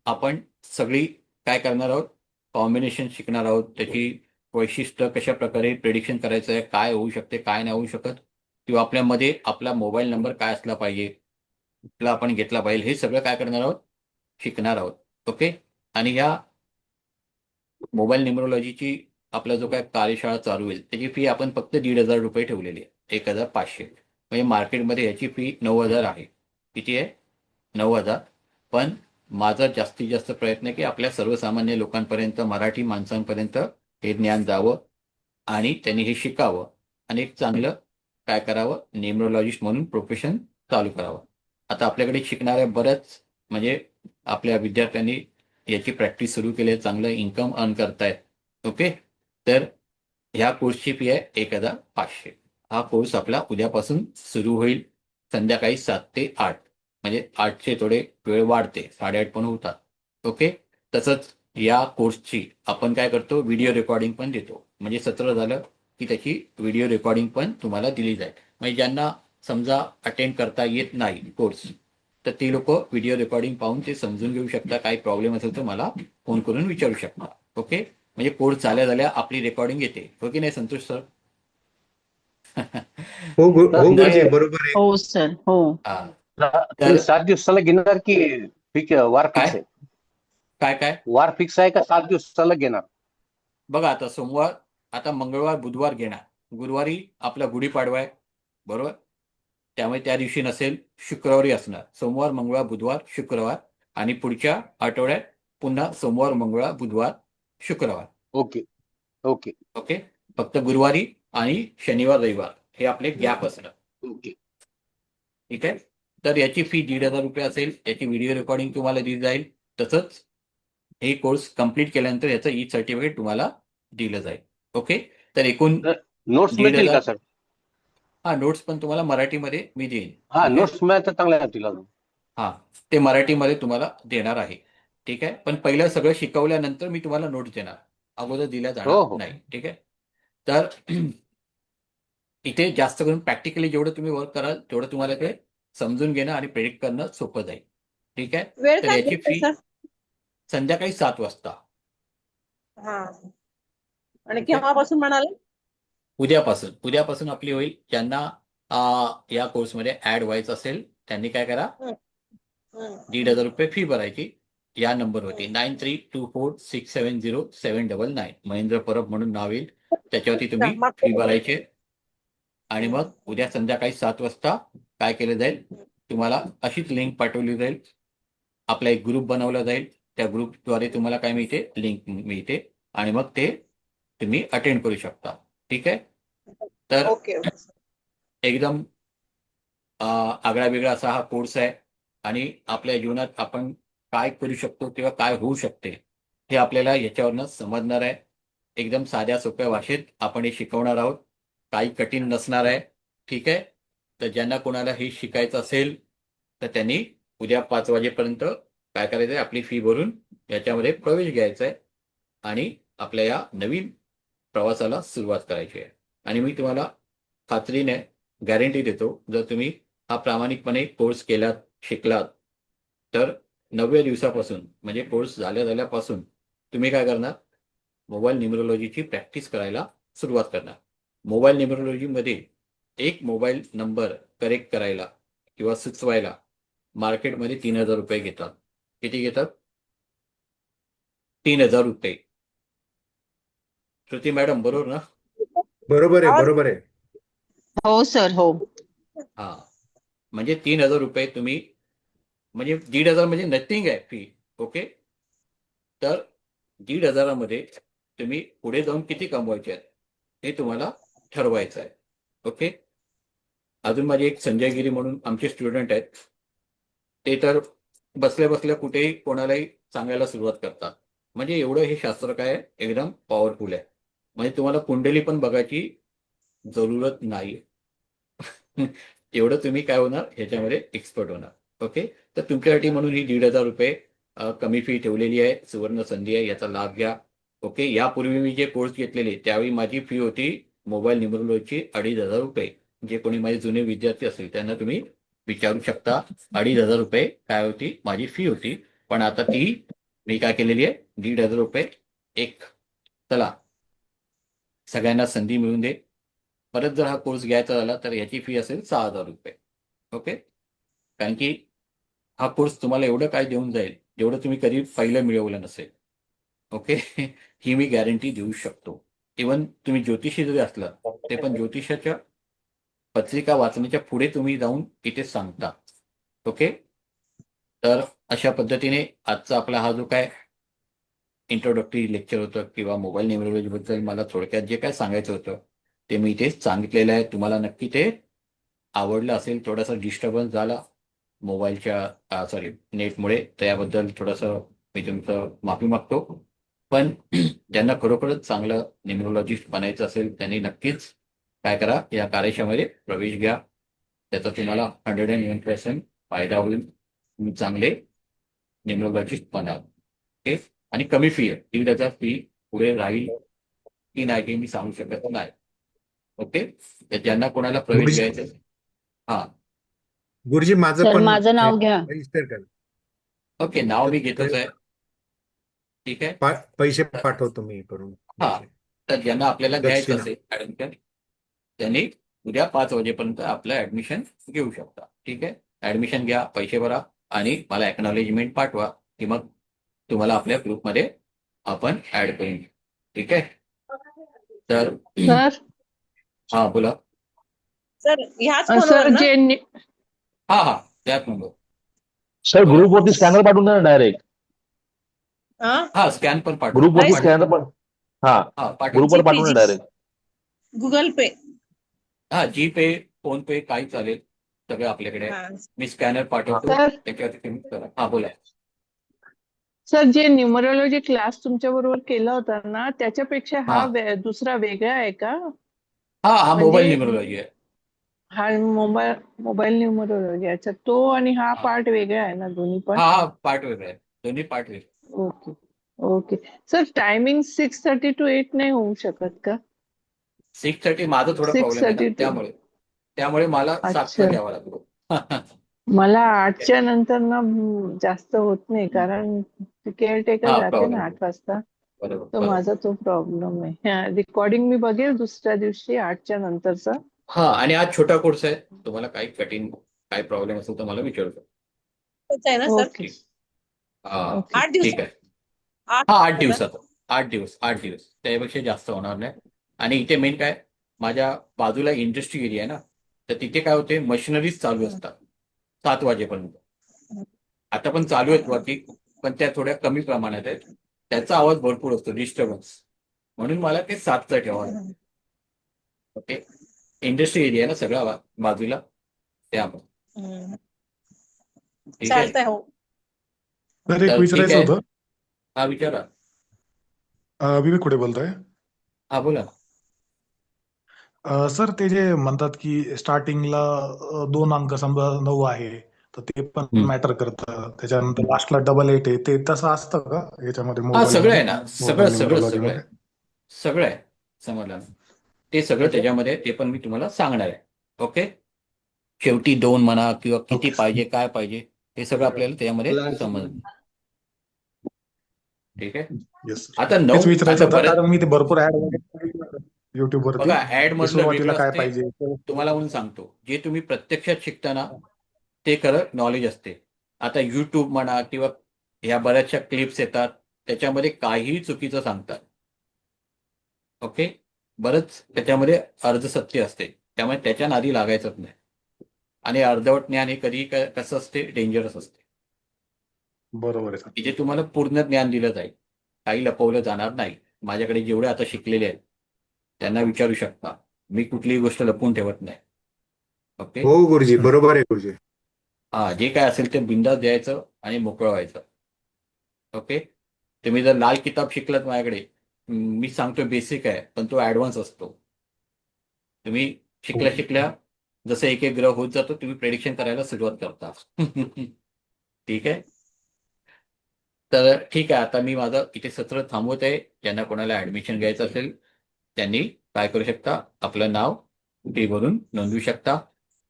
आपण सगळी काय करणार आहोत, कॉम्बिनेशन शिकणार आहोत, त्याची वैशिष्ट्य कशा प्रकारे प्रेडिक्शन करायचं आहे, काय होऊ शकते काय नाही होऊ शकत, किंवा आपल्यामध्ये आपला मोबाईल नंबर काय असला पाहिजे, कुठला आपण घेतला पाहिजे, हे सगळं काय करणार आहोत, शिकणार आहोत. ओके. आणि या मोबाईल न्यूमरोलॉजीची आपला जो काय कार्यशाळा चालू होईल त्याची फी आपण फक्त 1,500 रुपये ठेवलेली आहे, 1,500. म्हणजे मार्केटमध्ये याची फी 9,000 आहे. किती आहे? 9,000. पण माझा जास्तीत जास्त प्रयत्न आहे की आपल्या सर्वसामान्य लोकांपर्यंत, मराठी माणसांपर्यंत हे ज्ञान जावं आणि त्यांनी हे शिकावं आणि एक चांगलं काय करावं, न्यूमरोलॉजिस्ट म्हणून प्रोफेशन चालू करावं. आता आपल्याकडे शिकणाऱ्या बऱ्याच म्हणजे आपल्या विद्यार्थ्यांनी याची प्रॅक्टिस सुरू केली आहे, चांगलं इन्कम अर्न करतायत. ओके. तर ह्या कोर्सची फी आहे 1,500. हा कोर्स आपला उद्यापासून सुरू होईल संध्याकाळी 7 ते 8. म्हणजे 8चे थोडे वेळ वाढते, 8:30 पण होतात. ओके. तसंच या कोर्सची आपण काय करतो, व्हिडिओ रेकॉर्डिंग पण देतो. म्हणजे सत्र झालं की त्याची व्हिडिओ रेकॉर्डिंग पण तुम्हाला दिली जाईल. म्हणजे ज्यांना समजा अटेंड करता येत नाही कोर्स, तर ती लोक व्हिडिओ रेकॉर्डिंग पाहून ते समजून घेऊ शकता. काही प्रॉब्लेम असेल तर मला फोन करून विचारू शकता. ओके. म्हणजे कोर्स झाल्या आपली रेकॉर्डिंग येते. हो की नाही संतोष सर? हो हो तर गुरुजी ते बरोबर आहे. हो सर, हो. हा. तुम्ही 7 दिवसाला घेणार की वार काय फिक्स आहे? काय काय वार फिक्स आहे का 7 दिवसाला घेणार? बघा, आता सोमवार, आता मंगळवार बुधवार घेणार, गुरुवारी आपला गुढीपाडवा आहे, बरोबर, त्यामुळे त्या दिवशी नसेल, शुक्रवारी असणार. सोमवार मंगळवार बुधवार शुक्रवार, आणि पुढच्या आठवड्यात पुन्हा सोमवार मंगळवार बुधवार शुक्रवार. Okay okay okay. फक्त गुरुवारी आणि शनिवार रविवार हे आपले गॅप असणार. ओके. ठीक आहे. तर याची फी 1,500 रुपये असेल. याची व्हिडिओ रेकॉर्डिंग तुम्हाला दिली जाईल. तसंच हे कोर्स कंप्लीट केल्यानंतर याचं ई सर्टिफिकेट तुम्हाला दिलं जाईल. ओके. तर एकूण नोट्स मिळतील का सर? हा, नोट्स पण तुम्हाला मराठीमध्ये मी देईन. हा, ठीक आहे? नोट्स मिळाल्या तर चांगल्या होतील अजून. हा, ते मराठीमध्ये तुम्हाला देणार आहे. ठीक आहे. पण पहिलं सगळं शिकवल्यानंतर मी तुम्हाला नोट्स देणार, अगोदर दिल्या हो जाणार हो. नाही. ठीक आहे. तर इथे जास्त करून प्रॅक्टिकली जेवढं तुम्ही वर्क कराल तेवढं तुम्हाला ते समजून घेणं आणि प्रेडिक्ट करणं सोपं जाईल. ठीक आहे. वेळ तर काय याची घेते फी सर? संध्याकाळी 7 वाजता. हा. आणि ओके. केव्हापासून म्हणाले? उद्यापासून आपली होईल. ज्यांना या कोर्समध्ये ऍड व्हायचं असेल त्यांनी काय करा, 1,500 रुपये फी भरायची. या नंबरवरती 9324670799 महेंद्र परब म्हणून नाव येईल, त्याच्यावरती तुम्ही फी भरायचे. आणि मग उद्या संध्याकाळी 7 वाजता काय केलं जाईल, तुम्हाला अशीच लिंक पाठवली जाईल. आपला एक ग्रुप बनवला जाईल. त्या ग्रुपद्वारे तुम्हाला काय मिळते, लिंक मिळते, आणि मग ते तुम्ही अटेंड करू शकता. ठीक आहे. तर ओके ओके. एकदम आगळा वेगळा असा हा कोर्स आहे. आणि आपल्या जीवनात आपण काय करू शकतो किंवा काय होऊ शकते हे आपल्याला याच्यावरनं समजणार आहे. एकदम साध्या सोप्या भाषेत आपण हे शिकवणार आहोत. काही कठीण नसणार आहे. ठीक आहे. तर ज्यांना कोणाला हे शिकायचं असेल तर त्यांनी उद्या 5 वाजेपर्यंत काय करायचं आहे, आपली फी भरून याच्यामध्ये प्रवेश घ्यायचा आहे आणि आपल्या या नवीन प्रवासाला सुरुवात करायची आहे. आणि मी तुम्हाला खात्रीने गॅरंटी देतो, जर तुम्ही हा प्रामाणिकपणे कोर्स केलात, शिकलात, तर 90 दिवसापासून म्हणजे कोर्स झाल्यापासून तुम्ही काय करणार, मोबाईल न्यूमरोलॉजीची प्रॅक्टिस करायला सुरुवात करणार. मोबाईल न्यूमरोलॉजीमध्ये एक मोबाईल नंबर करेक्ट करायला किंवा सुचवायला मार्केटमध्ये 3,000 रुपये घेतात. किती घेतात? 3,000 रुपये. श्रुती मॅडम बरोबर ना? बरोबर आहे बरोबर आहे. हो सर, हो. हा, म्हणजे 3,000 रुपये तुम्ही, म्हणजे 1,500 म्हणजे नथिंग आहे फी. ओके. तर 1,500 मध्ये तुम्ही पुढे जाऊन किती कमवायचे आहेत हे तुम्हाला ठरवायचं आहे. ओके. अजून माझे एक संजय गिरी म्हणून आमचे स्टुडंट आहेत, ते तर बसल्या बसल्या कुठेही कोणालाही सांगायला सुरुवात करतात. म्हणजे एवढं हे शास्त्र काय आहे, एकदम पॉवरफुल आहे. म्हणजे तुम्हाला कुंडली पण बघायची जरूरत नाही. एवढं तुम्ही काय होणार, ह्याच्यामध्ये एक्सपर्ट होणार. ओके. तर तुमच्यासाठी म्हणून ही 1,500 रुपये कमी फी ठेवलेली आहे. सुवर्ण संधी आहे, याचा लाभ घ्या. ओके. यापूर्वी मी जे कोर्स घेतलेले त्यावेळी माझी फी होती मोबाईल न्यूमरोलॉजीची 2,500 रुपये. जे कोणी माझे जुने विद्यार्थी असतील त्यांना तुम्ही विचारू शकता, 2,500 रुपये काय होती माझी फी होती. पण आता ती मी काय केलेली आहे, 1,500 रुपये एक. चला, सगळ्यांना संधी मिळून दे. परत जर हा कोर्स घ्यायचा झाला तर याची फी असेल 6,000 रुपये. ओके, कारण की हा कोर्स तुम्हाला एवढं काय देऊन जाईल जेवढं तुम्ही कधी पहिलं मिळवलं नसेल. ओके ही मी गॅरंटी देऊ शकतो. इवन तुम्ही ज्योतिषी जरी असला ते पण ज्योतिषाच्या पत्रिका वाचण्याच्या पुढे तुम्ही जाऊन इथे सांगता. ओके, तर अशा पद्धतीने आजचा आपला हा जो काय इंट्रोडक्टरी लेक्चर होतं किंवा मोबाईल न्यूमरोलॉजीबद्दल मला थोडक्यात जे काय सांगायचं होतं ते मी इथे सांगितलेलं आहे. तुम्हाला नक्की ते आवडलं असेल. थोडासा डिस्टर्बन्स झाला मोबाईलच्या सॉरी नेटमुळे, त्याबद्दल थोडंसं मी तुमचं माफी मागतो. पण ज्यांना खरोखरच चांगलं न्यूमरोलॉजिस्ट बनायचं असेल त्यांनी नक्कीच काय करा, या कार्यशाळेमध्ये प्रवेश घ्या. त्याचा तुम्हाला 101% फायदा होईल. तुम्ही चांगले न्यूमरोलॉजिस्ट बनाल. ओके, आणि कमी फी आहे. 1,500 फी पुढे राहील की नाही हे मी सांगू शकत नाही. ओके, तर ज्यांना कोणाला प्रवेश गुरुजी घ्यायचा असेल, हा गुरुजी माझं सर पण माझं नाव घ्या. रजिस्टर करा. ओके, नाव मी घेतोच आहे. ठीक आहे. पैसे पाठवतो मी करून. हा, तर ज्यांना आपल्याला घ्यायचं दक्षिणा. असेल ऍडमिशन त्यांनी उद्या 5 वाजेपर्यंत आपलं ऍडमिशन घेऊ शकता. ठीक आहे, ऍडमिशन घ्या, पैसे भरा आणि मला एक्नॉलेजमेंट पाठवा की मग तुम्हाला आपल्या ग्रुपमध्ये आपण ऍड करून घेऊ. ठीक आहे, तर सर हा बोला. सर ह्याच सर फोनवर ना? जे हा त्याच नंबर. सर ग्रुपवरती स्कॅनर पाठवून द्या ना डायरेक्ट. हा हा स्कॅन पण पाठवा. ग्रुपवरती नाही, स्कॅनर पण हा हा पाठवा. ग्रुपवर पाठवून द्या डायरेक्ट. गुगल पे. हा जीपे, फोन पे काही चालेल, सगळं आपल्याकडे आहे. हा. मी स्कॅनर पाठवतो, सर त्याच्यावरती तुम्ही करा. हा बोला. सर जे न्यूमरोलॉजी क्लास तुमच्या बरोबर केला होता ना त्याच्यापेक्षा हा हा. दुसरा वेगळा आहे का? हा म्हणजे मोबाईल न्यूमरोलॉजी आहे. हा मोबाईल न्यूमरोलॉजी. अच्छा, तो आणि हा हा पार्ट वेगळा आहे ना दोन्ही पण? हा पार्ट वेगळा आहे, दोन्ही पार्ट वेगळे. Okay okay. Sir timing 6:30 to 8 नाही होऊ शकत का? 6:30 माझा थोडा प्रॉब्लेम आहे ना, 6:30 to त्यामुळे मला 7ला अच्छा. घ्यावा लागतो. मला 8च्या नंतर ना जास्त होत नाही कारण केअरटेकर हा जाते प्रॉब्लेम, ना 8 वाजता. बरोबर तर बरोबर. माझा तो प्रॉब्लेम आहे. रेकॉर्डिंग मी बघेल दुसऱ्या दिवशी 8च्या नंतरचा. हा, आणि आज छोटा कोर्स आहे. तुम्हाला काही कठीण काही प्रॉब्लेम असेल तर मला विचारू शकता. होत आहे ना सर? ओके हा ओके. 8 दिवस. ठीक आहे. 8 हा 8 दिवसात, 8 दिवस त्यापेक्षा जास्त होणार नाही. आणि इथे मेन काय, माझ्या बाजूला इंडस्ट्री एरिया आहे ना, तर तिथे काय होते, मशिनरीज चालू असतात 7 वाजेपर्यंत. आता पण चालू आहेत वरती, पण त्या थोड्या कमी प्रमाणात आहेत. त्याचा आवाज भरपूर असतो, डिस्टर्बन्स. म्हणून मला ते 7चं ठेवावं लागतं. ओके, इंडस्ट्री एरिया ना सगळा बाजूला, त्यामुळे. हम्म. ठीक आहे, चालतंय हो. तर एक तर ठीक विचारायचं आहे. होतं. हा विचारा. विवेक कुठे बोलतोय? हा बोला. सर ते जे म्हणतात की स्टार्टिंगला 2 अंक समजा 9 आहे तर ते पण मॅटर करतं, त्याच्यानंतर लास्टला 88 आहे, ते तसं असतं का याच्यामध्ये हा सगळं मोबाईल आहे ना, सगळं मोबाईल सगळं न्यूमरोलॉजी सगळं आहे, मध्ये? सगळं आहे. समजलं ना, ते सगळं त्याच्यामध्ये, ते पण मी तुम्हाला सांगणार आहे. ओके, शेवटी 2 म्हणा किंवा किती ओके पाहिजे, काय पाहिजे, हे सगळं आपल्याला त्यामध्ये समजलं. ठीक आहे. येस आता तेच विचारायचं आता होतं बरेच कारण मी ते भरपूर ऍड वगैरे युट्यूब वरती बघा, ऍड की मधलं सुरुवातीला वेगळं काय असते. पाहिजे. तुम्हाला म्हणून सांगतो, जे तुम्ही प्रत्यक्षात शिकताना ते खरं नॉलेज असते. आता युट्यूब म्हणा किंवा ह्या बऱ्याचशा क्लिप्स येतात, त्याच्यामध्ये काहीही चुकीचं सांगतात. ओके, बरंच त्याच्यामध्ये अर्धसत्य असते, त्यामुळे त्याच्या नादी लागायचंच नाही. आणि अर्धवट ज्ञान हे कधी कसं असते, डेंजरस असते. बरोबर आहे सर. तिथे तुम्हाला पूर्ण ज्ञान दिलं जाईल, काही लपवलं जाणार नाही. माझ्याकडे जेवढे आता शिकलेले आहेत त्यांना विचारू शकता, मी कुठलीही गोष्ट लपवून ठेवत नाही. ओके, हो गुरुजी, बरोबर आहे गुरुजी. हा जे काय असेल ते बिंदास द्यायचं आणि मोकळं व्हायचं. ओके, तुम्ही जर लाल किताब शिकलात माझ्याकडे, मी सांगतो बेसिक आहे, पण तो ऍडव्हान्स असतो. तुम्ही शिकल्या जसं एक एक ग्रह होत जातो, तुम्ही प्रेडिक्शन करायला सुरुवात करता. ठीक आहे, तर ठीक आहे. आता मी माझं इथे सत्र थांबवत आहे. ज्यांना कोणाला ऍडमिशन घ्यायचं असेल त्यांनी काय करू शकता, आपलं नाव फी भरून नोंदवू शकता.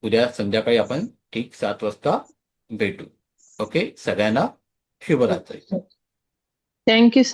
उद्या संध्याकाळी आपण ठीक 7 वाजता भेटू. ओके, सगळ्यांना शुभरात्री. थँक्यू